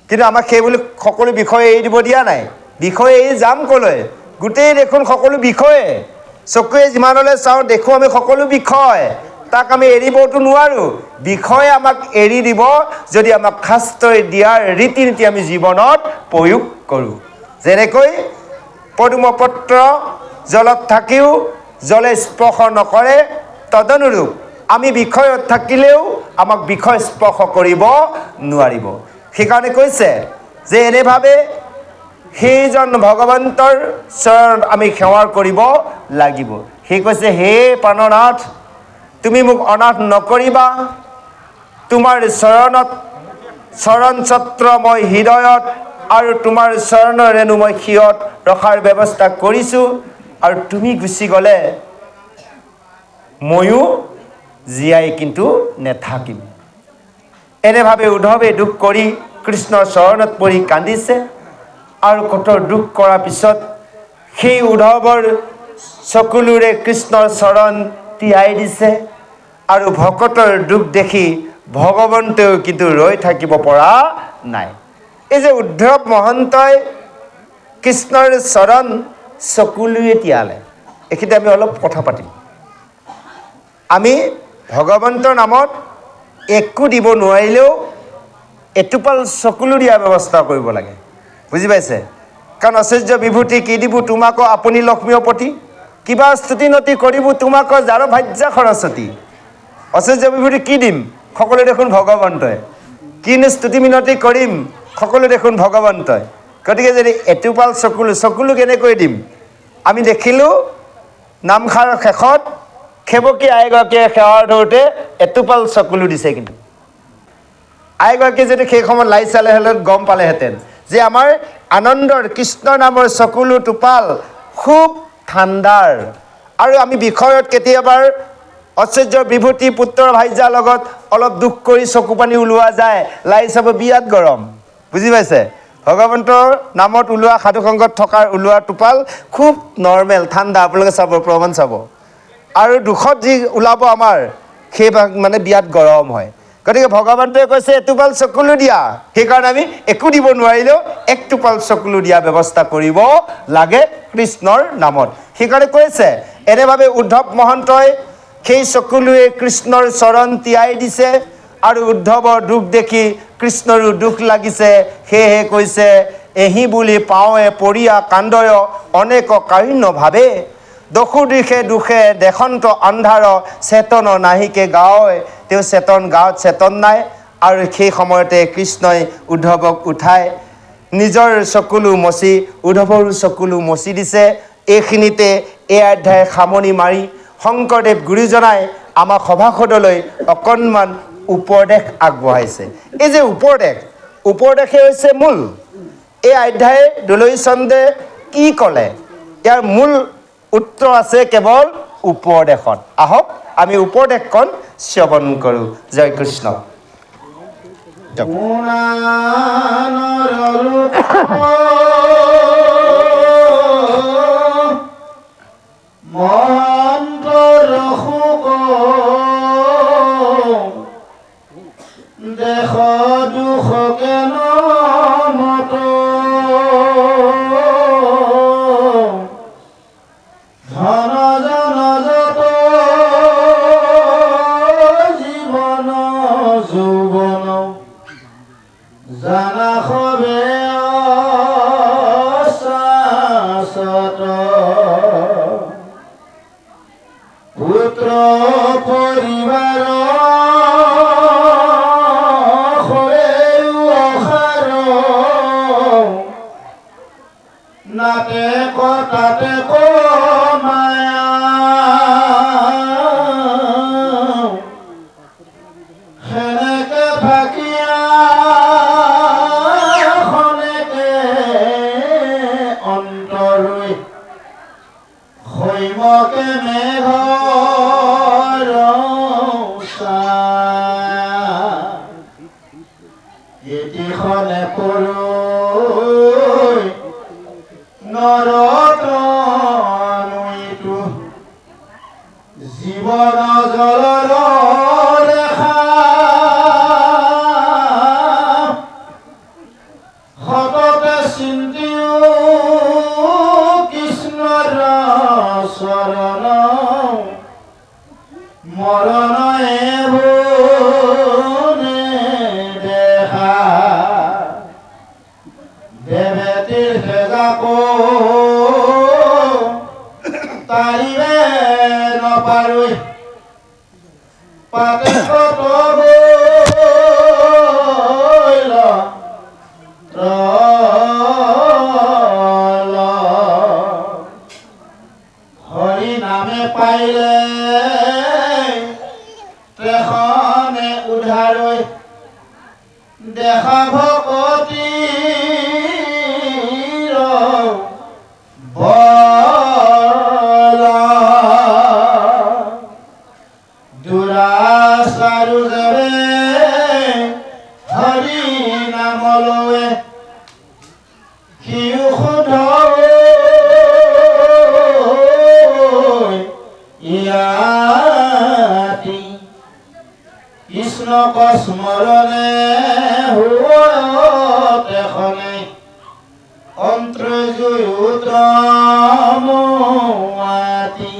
কিন্তু আমাক সেই বুলি সকলো বিষয় এৰি দিব দিয়া নাই। বিষয় এৰি যাম ক'লৈ? গোটেই দেখোন সকলো বিষয়ে চকুৱে যিমানলৈ চাওঁ দেখোঁ আমি সকলো বিষয়, তাক আমি এৰিবতো নোৱাৰোঁ। বিষয় আমাক এৰি দিব যদি আমাক শাস্ত্ৰই দিয়াৰ ৰীতি নীতি আমি জীৱনত প্ৰয়োগ কৰোঁ। যেনেকৈ পদুমপত্ৰ জলত থাকিও জলে স্পৰ্শ নকৰে, তদনুৰূপ আমি বিষয়ত থাকিলেও আমাক বিষয় স্পৰ্শ কৰিব নোৱাৰিব। সেইকাৰণে কৈছে যে এনেভাৱে সেইজন ভগৱন্তৰ চৰণত আমি সেৱা কৰিব লাগিব। সেই কৈছে হে প্ৰাণনাথ তুমি মোক অনাথ নকৰিবা, তোমাৰ চৰণত চৰণ ছত্ৰ মই হৃদয়ত আৰু তোমাৰ চৰণৰ ৰেণু মই শিৰত ৰখাৰ ব্যৱস্থা কৰিছোঁ, আৰু তুমি গুচি গ'লে ময়ো জীয়াই কিন্তু নেথাকিম। এনেভাৱে উদ্ধৱে দুখ কৰি কৃষ্ণৰ চৰণত পৰি কান্দিছে, আৰু কঠোৰ দুখ কৰাৰ পিছত সেই উদ্ধৱৰ চকুলোৰে কৃষ্ণৰ চৰণ তিয়াই দিছে, আৰু ভকতৰ দুখ দেখি ভগৱন্তও কিন্তু ৰৈ থাকিব পৰা নাই। এই যে উদ্ধৱ মহন্তই কৃষ্ণৰ চৰণ চকুলোৰে তিয়ালে, এইখিনিতে আমি অলপ কথা পাতিম। আমি ভগৱন্তৰ নামত একো দিব নোৱাৰিলেও এটোপাল চকুলো দিয়াৰ ব্যৱস্থা কৰিব লাগে, বুজি পাইছে? কাৰণ ঐশ্বৰ্য বিভূতি কি দিব তোমাকো আপুনি লক্ষ্মীপতি, কিবা স্তুতি নতি কৰিব তোমাকো যাৰ ভাজ্যা সৰস্বতী। ঐশ্বৰ্য বিভূতি কি দিম? সকলো দেখোন ভগৱন্তই। কিনো স্তুতি মিনতি কৰিম? সকলো দেখোন ভগৱন্তই। গতিকে যদি এটোপাল চকুলো কেনেকৈ দিম? আমি দেখিলোঁ নামষাৰৰ শেষত সেৱকী আইগৰাকীয়ে সেৱাৰ ধৰোঁতে এটোপাল চকুলো দিছে। কিন্তু আইগৰাকীয়ে যদি সেই সময়ত লাই চালে হ'লে গম পালেহেঁতেন যে আমাৰ আনন্দৰ কৃষ্ণ নামৰ চকুলো টোপাল খুব ঠাণ্ডাৰ, আৰু আমি বিষয়ত কেতিয়াবাৰ ঐশ্বৰ্যৰ বিভূতি পুত্ৰৰ ভাইজাৰ লগত অলপ দুখ কৰি চকু পানী ওলোৱা যায়, লাই চাব বিৰাট গৰম, বুজি পাইছে? ভগৱন্তৰ নামত ওলোৱা সাধুসংগত থকাৰ ওলোৱা টোপাল খুব নৰ্মেল ঠাণ্ডা, আপোনালোকে চাব প্ৰমাণ চাব। আৰু দুখত যি ওলাব আমাৰ সেই মানে বিৰাট গৰম হয়। গতিকে ভগৱন্তই কৈছে এটোপাল চকুলো দিয়া, সেইকাৰণে আমি একো দিব নোৱাৰিলেও এক টোপাল চকুলো দিয়া ব্যৱস্থা কৰিব লাগে কৃষ্ণৰ নামত। সেইকাৰণে কৈছে এনেভাৱে উদ্ধৱ মহন্তই সেই চকুলোৱে কৃষ্ণৰ চৰণ তিয়াই দিছে, আৰু উদ্ধৱৰ দুখ দেখি কৃষ্ণৰো দুখ লাগিছে। সেয়েহে কৈছে এহি বুলি পাওঁৱে পৰিয়া কান্দয় অনেক কাহিন্য ভাৱে, দশু দিশে দুখে দেশন্ত আন্ধাৰ চেতন নাহিকে গাঁৱই, তেওঁ চেতন গাঁৱত চেতন নাই। আৰু সেই সময়তে কৃষ্ণই উদ্ধৱক উঠাই নিজৰ চকুলো মচি উদ্ধৱৰো চকুলো মচি দিছে। এইখিনিতে এই অধ্যায় সামৰণি মাৰি শংকৰদেৱ গুৰুজনাই আমাক সভাসদলৈ অকণমান উপদেশ আগবঢ়াইছে। এই যে উপদেশে হৈছে মূল। এই অধ্যায় দলৈচন্দে কি ক'লে, ইয়াৰ মূল উত্তৰ আছে কেৱল উপদেশত। আহক আমি উপদেশখন শ্ৰৱণ কৰোঁ। জয় কৃষ্ণ। দেখ দুখ কেন মত ধন জন যত জীবন যৌবন জানা সবে নাতে তাতে মায়া সেনেকে থাকিয়া খনেকে অন্তৰুই হৈমকে মেঘৰ এটিখনে পৰৈ নৰতনৈটো জীৱন জলৰ ৰেখা সততে চিন্তিও কৃষ্ণৰ চৰণ মৰণ এভোনে দেখা দেৱেতীৰ হেজাকো তাৰিবে নপাৰৈ পাতে কতবৈল হৰি নামে পাইলে তেখনে উধাৰৈ দেখা ভকতি দুৰাচাৰু জৰে হৰি নাম লয়ে সিও ইয়াতি কৃষ্ণক স্মৰণে তেখনে অন্ত্ৰজুয়ুত্ৰমাতি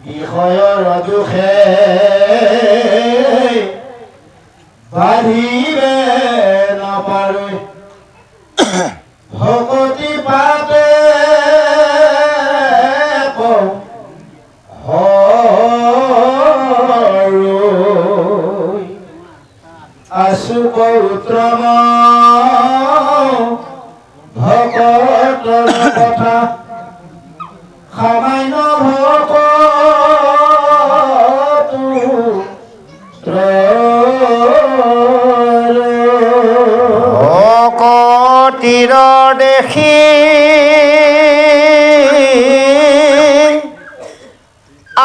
বিষয়ৰ দুখে বাঢ়িবে নপাৰৈ ভকতি পাতে আশু পৌত্ৰম ভকতৰ কথা সামান্য ভকতু ভকতিৰ দেখি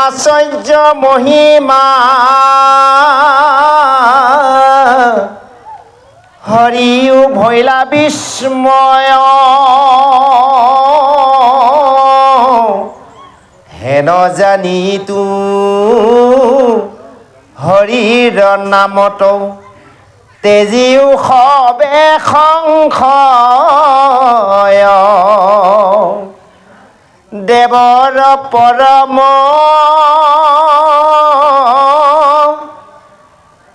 আশ্চৰ্য মহিমা হৰিও ভৈলা বিস্ময় হেন জানি তু হৰিৰ নামত তেজিও সবে সংশয় দেৱৰ পৰম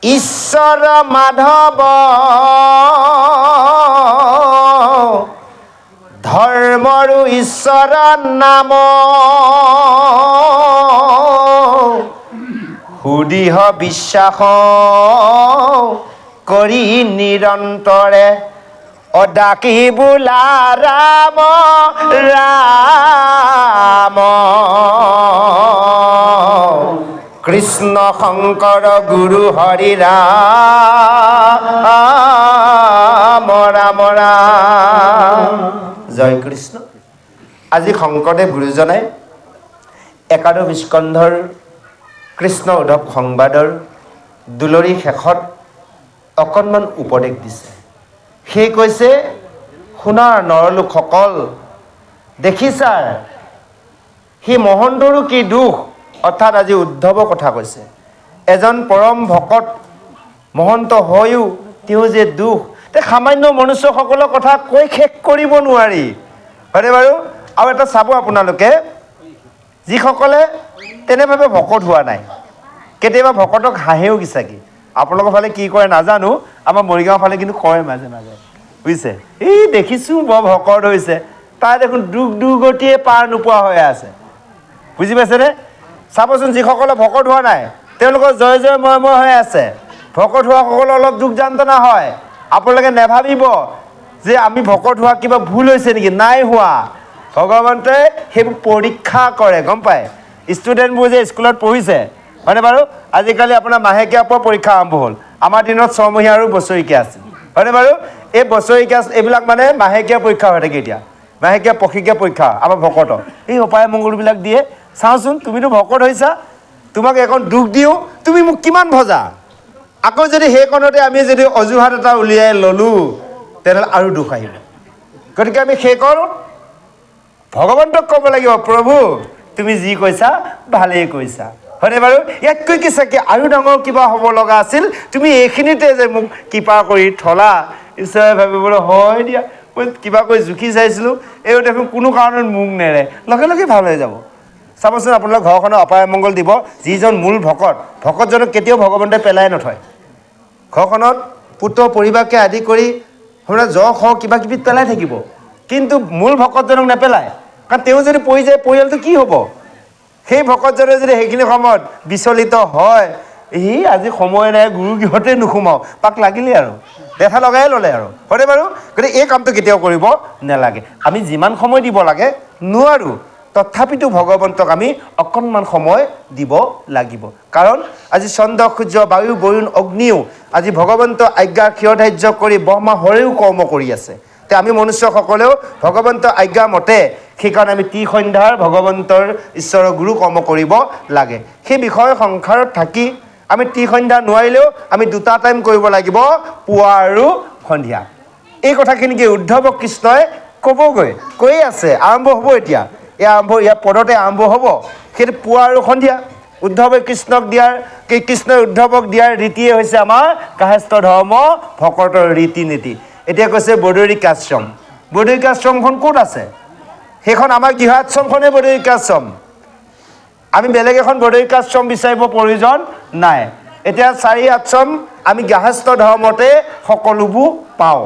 ঈশ্বৰ মাধৱ ধৰ্মৰো ঈশ্বৰ নাম সুদৃঢ় বিশ্বাস কৰি নিৰন্তৰে অডাকি বোলা ৰাম ৰাম কৃষ্ণ শংকৰ গুৰু হৰি ৰাম ৰাম ৰাম জয় কৃষ্ণ। আজি শংকৰদেৱ গুৰুজনাই একাদশ স্কন্ধৰ কৃষ্ণ উদ্ধৱ সংবাদৰ দুলৰি শেষত অকণমান উপদেশ দিছে। সেই কৈছে, শুনাৰ নৰলোকসকল, দেখিছা সি মহন্তৰো কি দুখ। অৰ্থাৎ আজি উদ্ধৱৰ কথা কৈছে। এজন পৰম ভকত মহন্ত হৈও তেওঁ যে দুখ, সামান্য মনুষ্যসকলৰ কথা কৈ শেষ কৰিব নোৱাৰি, হয়নে বাৰু? আৰু এটা চাব আপোনালোকে, যিসকলে তেনেভাৱে ভকত হোৱা নাই, কেতিয়াবা ভকতক হাঁহেও কিচাকি। আপোনালোকৰ ফালে কি কৰে নাজানো, আমাৰ মৰিগাঁও ফালে কিন্তু কয় মাজে মাজে, বুজিছে? এই দেখিছোঁ বৰ ভকত হৈছে, তাৰ দেখোন দুখ দুৰ্গতিয়ে পাৰ নোপোৱা হৈ আছে, বুজি পাইছেনে? চাবচোন, যিসকলে ভকত হোৱা নাই তেওঁলোকৰ জয় জয় ময় ময় হৈ আছে। ভকত হোৱাসকলৰ অলপ দুখ যান্ত্ৰণা হয়। আপোনালোকে নেভাবিব যে আমি ভকত হোৱা কিবা ভুল হৈছে নেকি, নাই হোৱা। ভগৱন্তই সেইবোৰ পৰীক্ষা কৰে, গম পায়। ষ্টুডেণ্টবোৰ যে স্কুলত পঢ়িছে হয়নে বাৰু, আজিকালি আপোনাৰ মাহেকীয়া পৰীক্ষা আৰম্ভ হ'ল। আমাৰ দিনত ছমহীয়া আৰু বছৰেকীয়া আছিল হয়নে বাৰু। এই বছৰেকীয়া এইবিলাক মানে মাহেকীয়া পৰীক্ষা হৈ থাকে এতিয়া, মাহেকীয়া পষেকীয়া পৰীক্ষা আমাৰ ভকতৰ। এই অপায় মংগলবিলাক দিয়ে। চাওঁচোন, তুমিতো ভকত হৈছা, তোমাক এখন দুখ দিওঁ, তুমি মোক কিমান ভজা। আকৌ যদি সেইকণতে আমি যদি অজুহাত এটা উলিয়াই ল'লোঁ তেনেহ'লে আৰু দুখ আহিব। গতিকে আমি সেইকণ ভগৱন্তক ক'ব লাগিব, প্ৰভু তুমি যি কৈছা ভালেই কৈছা হয়নে বাৰু। ইয়াতকৈ কি চাগে আৰু ডাঙৰ কিবা হ'ব লগা আছিল, তুমি এইখিনিতে যে মোক কৃপা কৰি থলা। ঈশ্বৰে ভাবিবলৈ হয় দিয়া, মই কিবা কৰি জুখি চাইছিলোঁ, এই দেখোন কোনো কাৰণত মোক নেৰে, লগে লগে ভাল হৈ যাব। চাবচোন আপোনালোকৰ ঘৰখনৰ অপায় মংগল দিব। যিজন মূল ভকতজনক কেতিয়াও ভগৱন্তই পেলাই নথয়। ঘৰখনত পুত্ৰ পৰিবাৰকে আদি কৰি আপোনাৰ যশ হওক কিবা কিবি পেলাই থাকিব, কিন্তু মূল ভকতজনক নেপেলায়। কাৰণ তেওঁ যদি পৰি যায় পৰিয়ালটো কি হ'ব। সেই ভকতজনে যদি সেইখিনি সময়ত বিচলিত হয়, আজি সময় নাই, গুৰু গৃহতে নোসোমাওঁ, পাক লাগিলে আৰু দেখা লগাই ল'লে আৰু হয়নে বাৰু। গতিকে এই কামটো কেতিয়াও কৰিব নালাগে। আমি যিমান সময় দিব লাগে নোৱাৰোঁ, তথাপিতো ভগৱন্তক আমি অকণমান সময় দিব লাগিব। কাৰণ আজি চন্দ্ৰ সূৰ্য বায়ু বৰুণ অগ্নিও আজি ভগৱন্ত আজ্ঞা ক্ষীৰধাৰ্য কৰি ব্ৰহ্মা হৰেও কৰ্ম কৰি আছে। তে আমি মনুষ্যসকলেও ভগৱন্ত আজ্ঞা মতে সেইকাৰণে আমি ত্ৰিসন্ধ্যাৰ ভগৱন্তৰ ঈশ্বৰৰ গুৰু কৰ্ম কৰিব লাগে। সেই বিষয়ে সংসাৰত থাকি আমি ত্ৰিসন্ধ্যা নোৱাৰিলেও আমি 2টা টাইম কৰিব লাগিব, পুৱা আৰু সন্ধিয়া। এই কথাখিনি কি উদ্ধৱ কৃষ্ণই ক'বগৈ কৈ আছে, আৰম্ভ হ'ব এতিয়া। ইয়াৰ পদতে আৰম্ভ হ'ব, সেইটো পুৱা আৰু সন্ধিয়া। উদ্ধৱে কৃষ্ণক দিয়াৰ কৃষ্ণই উদ্ধৱক দিয়াৰ ৰীতিয়ে হৈছে আমাৰ গাৰ্হস্থ্য ধৰ্ম ভকতৰ ৰীতি নীতি। এতিয়া কৈছে বদৰিকাশ্ৰম। বদৰিকাশ্ৰমখন ক'ত আছে? সেইখন আমাৰ গৃহাশ্ৰমখনেই বদৰিকাশ্ৰম। আমি বেলেগ এখন বদৰিকাশ্ৰম বিচাৰিব প্ৰয়োজন নাই। এতিয়া 4 আশ্ৰম আমি গাৰ্হস্থ্য ধৰ্মতে সকলোবোৰ পাওঁ।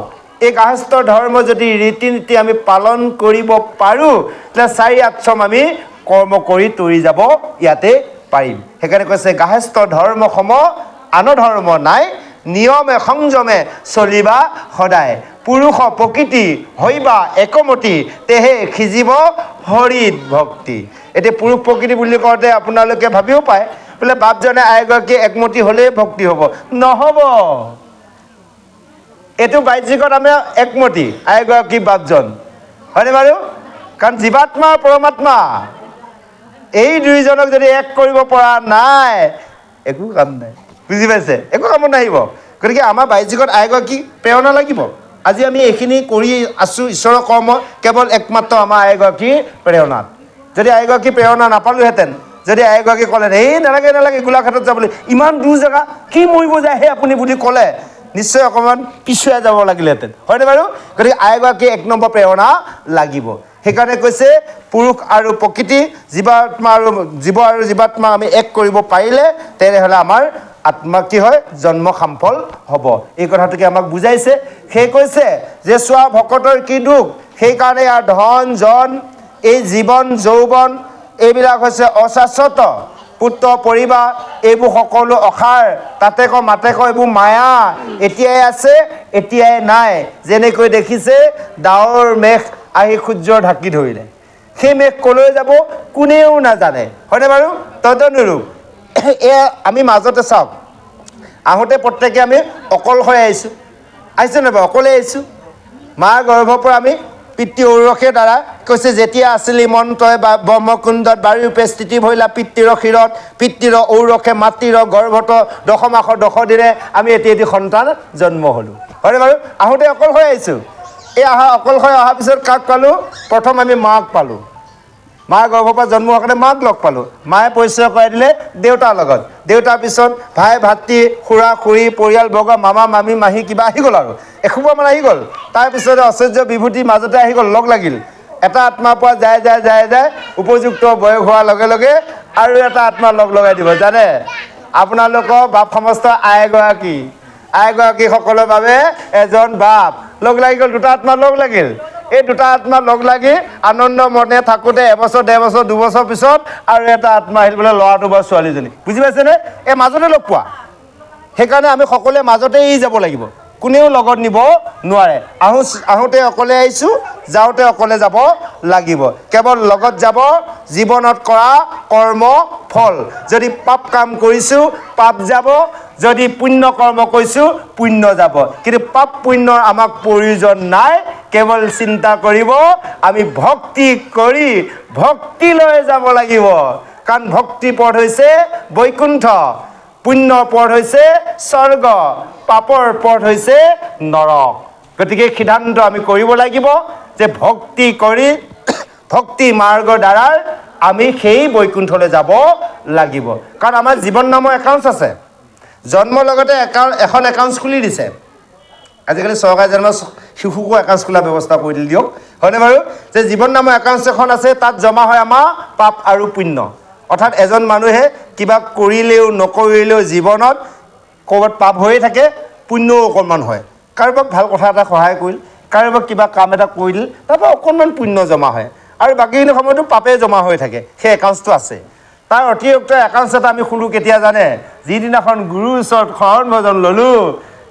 এই গাৰ্হস্থ্য ধৰ্ম যদি ৰীতি নীতি আমি পালন কৰিব পাৰোঁ, তেতিয়া 4 আশ্ৰম আমি কৰ্ম কৰি তৰি যাব ইয়াতে পাৰিম। সেইকাৰণে কৈছে গাৰ্হস্থ্য ধৰ্ম সম আন ধৰ্ম নাই, নিয়মে সংযমে চলিবা সদায়। পুৰুষ প্ৰকৃতি হৈবা একমতি, তেহে সিজিব হৰিত ভক্তি। এতিয়া পুৰুষ প্ৰকৃতি বুলি কওঁতে আপোনালোকে ভাবিও পায় বোলে বাপজনে আইগৰাকী একমতি হ'লেই ভক্তি হ'ব, নহ'ব। এইটো বাহ্যিকত আমি একমতি আইগৰাকী বাপজন হয়নে বাৰু। কাৰণ জীৱাত্মা আৰু পৰমাত্মা এই দুইজনক যদি এক কৰিব পৰা নাই, একো কাম নাই, বুজি পাইছে, একো কামত নাহিব। গতিকে আমাৰ বাহ্যিকত আইগৰাকী প্ৰেৰণা লাগিব। আজি আমি এইখিনি কৰি আছোঁ ঈশ্বৰৰ কৰ্ম কেৱল একমাত্ৰ আমাৰ আইগৰাকীৰ প্ৰেৰণাত। যদি আইগৰাকী প্ৰেৰণা নাপালোহেঁতেন, যদি আইগৰাকী ক'লে এই নালাগে নালাগে গোলাঘাটত যাবলৈ, ইমান দূৰ জেগা কি মৰিব যায় সেই আপুনি বুলি ক'লে, নিশ্চয় অকণমান পিছুৱাই যাব লাগিলেহেঁতেন হয়নে বাৰু। গতিকে আইগৰাকী 1 নম্বৰ প্ৰেৰণা লাগিব। সেইকাৰণে কৈছে পুৰুষ আৰু প্ৰকৃতি, জীৱাত্মা আৰু জীৱাত্মা আমি এক কৰিব পাৰিলে তেনেহ'লে আমাৰ আত্মা কি হয়, জন্ম সাফল হ'ব। এই কথাটোকে আমাক বুজাইছে। সেই কৈছে যে চোৱা ভকতৰ কি দুখ, সেইকাৰণে ইয়াৰ ধন জন এই জীৱন যৌৱন এইবিলাক হৈছে অশাশ্বত। পুত্ৰ পৰিবাৰ এইবোৰ সকলো অসাৰ, তাতে ক মাতে ক এইবোৰ মায়া, এতিয়াই আছে এতিয়াই নাই। যেনেকৈ দেখিছে ডাৱৰ মেঘ আহি সূৰ্যৰ ঢাকি ধৰিলে, সেই মেঘ ক'লৈ যাব কোনেও নাজানে হয়নে বাৰু। তদনুৰূপ এয়া আমি মাজতে চাওক, আহোঁতে প্ৰত্যেকে আমি অকলশৰে আহিছোঁ নাই বাৰু, অকলে আহিছোঁ। মাৰ গৰ্ভৰ পৰা আমি পিতৃ ঔৰসে দ্বাৰা কৈছে যেতিয়া আছিলি মন তই ব্ৰহ্মকুণ্ডত বায়ুৰূপে স্থিতি ভৰিলা পিতৃৰ শিৰত, পিতৃৰ ঔৰসে মাতৃৰ গৰ্ভত 10 মাসৰ 10 দিনে আমি এটি সন্তান জন্ম হ'লোঁ হয়নে বাৰু। আহোঁতে অকলশৰে আহিছোঁ। এই অকলশৰে অহাৰ পিছত কাক পালোঁ, প্ৰথম আমি মাক পালোঁ। মাৰ গৰ্ভৰ পৰা জন্ম হোৱাৰ কাৰণে মাক লগ পালোঁ। মায়ে পৰিচয় কৰাই দিলে দেউতাৰ লগত, দেউতাৰ পিছত ভাই ভাতৃ খুৰা খুৰী পৰিয়ালবৰ্গ মামা মামী মাহী কিবা আহি গ'ল আৰু এসোপামান আহি গ'ল। তাৰপিছতে আশ্চৰ্য বিভূতি মাজতে আহি গ'ল, লগ লাগিল। এটা আত্মাৰ পৰা যায় উপযুক্ত বয়স হোৱাৰ লগে লগে আৰু এটা আত্মা লগ লগাই দিব জানে। আপোনালোকৰ বাপ সমস্ত আইগৰাকীসকলৰ বাবে এজন বাপ লগ লাগি গ'ল, 2টা আত্মা লগ লাগিল। এই 2টা আত্মা লগ লাগি আনন্দ মনে থাকোঁতে 1 বছৰ 1.5 বছৰ 2 বছৰ পিছত আৰু এটা আত্মা আহিল বোলে ল'ৰাটো বা ছোৱালীজনী, বুজি পাইছেনে। এই মাজতে লগ পোৱা, সেইকাৰণে আমি সকলোৱে মাজতেই যাব লাগিব। কোনেও লগত নিব নোৱাৰে। আহোঁতে অকলে আহিছোঁ, যাওঁতে অকলে যাব লাগিব। কেৱল লগত যাব জীৱনত কৰা কৰ্ম ফল। যদি পাপ কাম কৰিছোঁ পাপ যাব, যদি পুণ্য কৰ্ম কৰিছোঁ পুণ্য যাব। কিন্তু পাপ পুণ্যৰ আমাক প্ৰয়োজন নাই। কেৱল চিন্তা কৰিব আমি ভক্তি কৰি ভক্তিলৈ যাব লাগিব। কাৰণ ভক্তি পথ হৈছে বৈকুণ্ঠ, পুণ্যৰ পথ হৈছে স্বৰ্গ, পাপৰ পথ হৈছে নৰক। গতিকে সিদ্ধান্ত আমি কৰিব লাগিব যে ভক্তি কৰি ভক্তি মাৰ্গৰ দ্বাৰা আমি সেই বৈকুণ্ঠলৈ যাব লাগিব। কাৰণ আমাৰ জীৱন নামৰ একাউণ্টছ আছে। জন্মৰ লগতে এখন একাউণ্টছ খুলি দিছে। আজিকালি চৰকাৰে যেনিবা শিশুকো একাউণ্টছ খোলা ব্যৱস্থা কৰি দিয়ক, হয়নে বাৰু? যে জীৱন নামৰ একাউণ্টছ এখন আছে, তাত জমা হয় আমাৰ পাপ আৰু পুণ্য। অৰ্থাৎ এজন মানুহে কিবা কৰিলেও নকৰিলেও জীৱনত ক'ৰবাত পাপ হৈয়ে থাকে, পুণ্যও অকণমান হয়। কাৰোবাক ভাল কথা এটা সহায় কৰিল, কাৰোবাক কিবা কাম এটা কৰি দিল, তাৰপৰা অকণমান পুণ্য জমা হয় আৰু বাকীখিনি সময়তো পাপেই জমা হৈ থাকে। সেই একাউণ্টছটো আছে। তাৰ অতিৰিক্ত একাউণ্টছ এটা আমি খোলোঁ কেতিয়া জানে? যিদিনাখন গুৰুৰ ওচৰত শৰণ ভজন ল'লোঁ,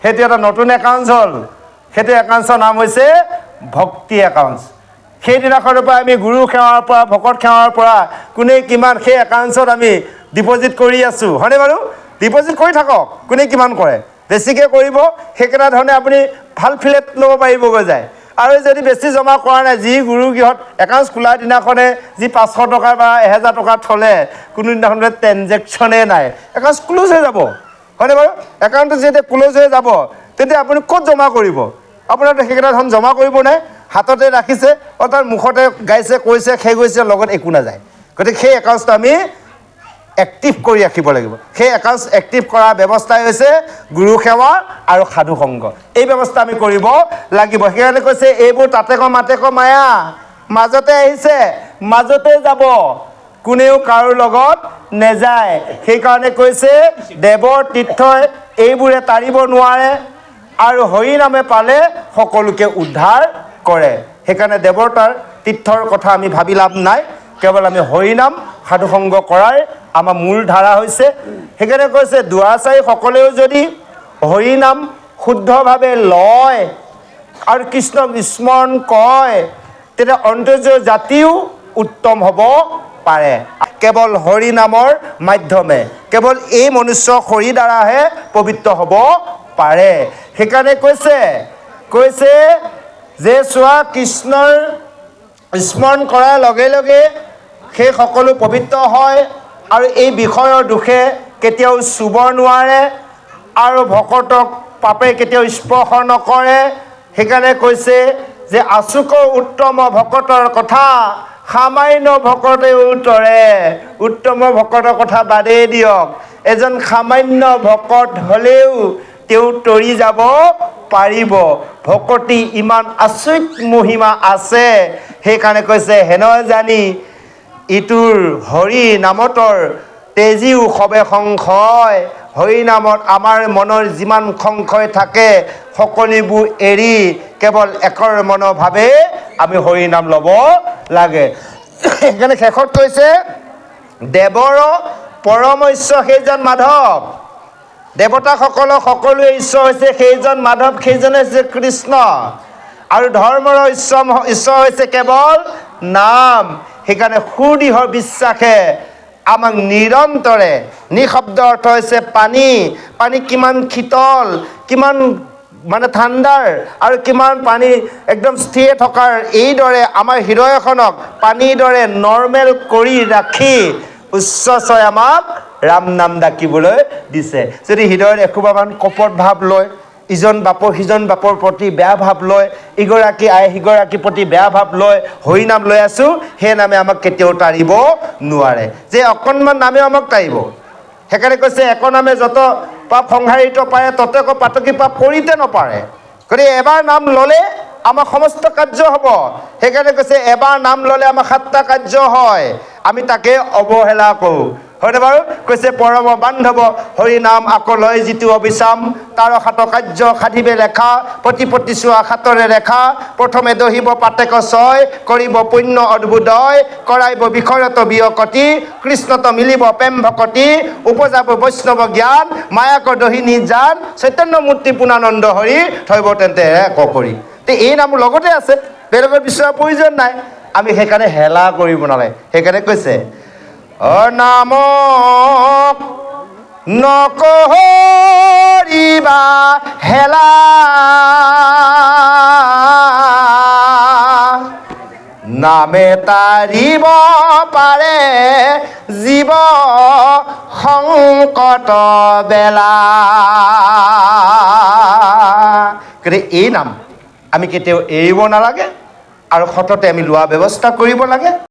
সেইটো এটা নতুন একাউণ্টছ হ'ল। সেইটো একাউণ্টছৰ নাম হৈছে ভক্তি একাউণ্টছ। সেইদিনাখনৰ পৰা আমি গুৰু সেৱাৰ পৰা, ভকত সেৱাৰ পৰা কোনে কিমান সেই একাউণ্টছত আমি ডিপজিট কৰি আছোঁ, হয়নে বাৰু? ডিপজিট কৰি থাকক, কোনে কিমান কৰে। বেছিকৈ কৰিব, সেইকেইটা ধৰণে আপুনি ভাল ফ্লেট ল'ব পাৰিবগৈ যায়। আৰু যদি বেছি জমা কৰা নাই, যি গুৰু গৃহত একাউণ্টছ খোলাৰ দিনাখনে যি 500 টকা বা 1000 টকা থ'লে, কোনো দিনাখন ট্ৰেঞ্জেকশ্যনেই নাই, একাউণ্টছ ক্ল'জ হৈ যাব, হয়নে বাৰু? একাউণ্টটো যেতিয়া ক্ল'জ হৈ যাব, তেতিয়া আপুনি ক'ত জমা কৰিব? আপোনাৰ সেইকেইটা ধন জমা কৰিব নাই, হাততে ৰাখিছে, অৰ্থাৎ মুখতে গাইছে কৈছে সেই গৈছে, লগত একো নাযায়। গতিকে সেই একাউণ্টছটো আমি এক্টিভ কৰি ৰাখিব লাগিব। সেই একাউণ্টছ এক্টিভ কৰাৰ ব্যৱস্থাই হৈছে গুৰু সেৱা আৰু সাধু সংগ। এই ব্যৱস্থা আমি কৰিব লাগিব। সেইকাৰণে কৈছে এইবোৰ তাতেক মাতেক মায়া, মাজতে আহিছে মাজতে যাব, কোনেও কাৰো লগত নেযায়। সেইকাৰণে কৈছে দেৱৰ তীৰ্থই এইবোৰে তাৰিব নোৱাৰে আৰু হৰি নামে পালে সকলোকে উদ্ধাৰ কৰে। সেইকাৰণে দেৱতাৰ তীৰ্থৰ কথা আমি ভাবি লাভ নাই। কেৱল আমি হৰিনাম সাধু সংগ কৰাৰ আমাৰ মূল ধাৰা হৈছে। সেইকাৰণে কৈছে দুৱাৰচাৰী সকলেও যদি হৰিনাম শুদ্ধভাৱে লয় আৰু কৃষ্ণক স্মৰণ কয়, তেতিয়া অন্তৰ্য জাতিও উত্তম হ'ব পাৰে। কেৱল হৰি নামৰ মাধ্যমে, কেৱল এই মনুষ্য হৰি দ্বাৰাহে পবিত্ৰ হ'ব পাৰে। সেইকাৰণে কৈছে যে চোৱা, কৃষ্ণৰ স্মৰণ কৰাৰ লগে লগে সেই সকলো পবিত্ৰ হয় আৰু এই বিষয়ৰ দোষে কেতিয়াও চুব নোৱাৰে আৰু ভকতক পাপে কেতিয়াও স্পৰ্শ নকৰে। সেইকাৰণে কৈছে যে আচুকৰ উত্তম ভকতৰ কথা সামান্য ভকতেও তৰে। উত্তম ভকতৰ কথা বাদেই দিয়ক, এজন সামান্য ভকত হ'লেও তেওঁ তৰি যাব পাৰিব। ভকতি ইমান আচৰিত মহিমা আছে। সেইকাৰণে কৈছে হেন জানি ইটোৰ হৰি নামতৰ তেজিও সবে সংশয়। হৰি নামত আমাৰ মনৰ যিমান সংশয় থাকে সকলোবোৰ এৰি কেৱল একৰ মনোভাৱে আমি হৰি নাম ল'ব লাগে। সেইকাৰণে শেষত কৈছে দেৱৰ পৰম ঈশ্বৰ সেইজন মাধৱ। দেৱতাসকলৰ সকলোৱে ঈশ্বৰ হৈছে সেইজন মাধৱ, সেইজনে হৈছে কৃষ্ণ। আৰু ধৰ্মৰ ঈশ্বৰ হৈছে কেৱল নাম। সেইকাৰণে সুদৃঢ় বিশ্বাসে আমাক নিৰন্তৰে, নিঃশব্দ অৰ্থ হৈছে পানী, পানী কিমান শীতল, কিমান মানে ঠাণ্ডাৰ আৰু কিমান পানী একদম স্থিৰ থকাৰ, এইদৰে আমাৰ হৃদয়খনক পানীৰ দৰে নৰ্মেল কৰি ৰাখি উচ্চস্বৰে আমাক ৰাম নাম ডাকিবলৈ দিছে। যদি হৃদয়ত এসোপামান কপট ভাৱ লয়, ইজন বাপৰ সিজন বাপৰ প্ৰতি বেয়া ভাৱ লয়, ইগৰাকী আই সিগৰাকীৰ প্ৰতি বেয়া ভাৱ লয়, হৰি নাম লৈ আছোঁ, সেই নামে আমাক কেতিয়াও তাৰিব নোৱাৰে। যে অকণমান নামে আমাক তাৰিব। সেইকাৰণে কৈছে এক নামে যত পাপ সংহাৰিত পাৰে ততেক পাতকী পাপ কৰিতে নপাৰে। গতিকে এবাৰ নাম ল'লে আমাৰ সমস্ত কাৰ্য হ'ব। সেইকাৰণে কৈছে এবাৰ নাম ল'লে আমাৰ 7টা কাৰ্য হয়, আমি তাকে অৱহেলা কৰোঁ। হয়নে বাৰু? কৈছে পৰম বান্ধৱ হৰি নাম আকলৈ যিটো অবিচাম, তাৰ হাত কাৰ্য সাধিবে লেখা, প্ৰতিপত্তি চোৱা হাতৰে ৰেখা, প্ৰথমে দহিব পাতেক ছয়, কৰিব পুণ্য অদ্ভুদয়, কৰাইব বিষয়ত বিয়কতি, কৃষ্ণত মিলিব প্ৰেম ভকতি, উপজাব বৈষ্ণৱ জ্ঞান, মায়াক দহিনী জান, চৈতন্য মূৰ্তি পুনানন্দ হৰি, থৈব তেন্তে এক কৰি। তে এই নাম লগতে আছে, বেলেগত বিচৰাৰ প্ৰয়োজন নাই। আমি সেইকাৰণে হেলা কৰিব নালাগে। সেইকাৰণে কৈছে নামক নকৰিবা হেলা, নামে তাৰিব পাৰে জীৱ সংকট বেলা। গতিকে এই নাম আমি কেতিয়াও এৰিব নালাগে আৰু সততে আমি লোৱা ব্যৱস্থা কৰিব লাগে।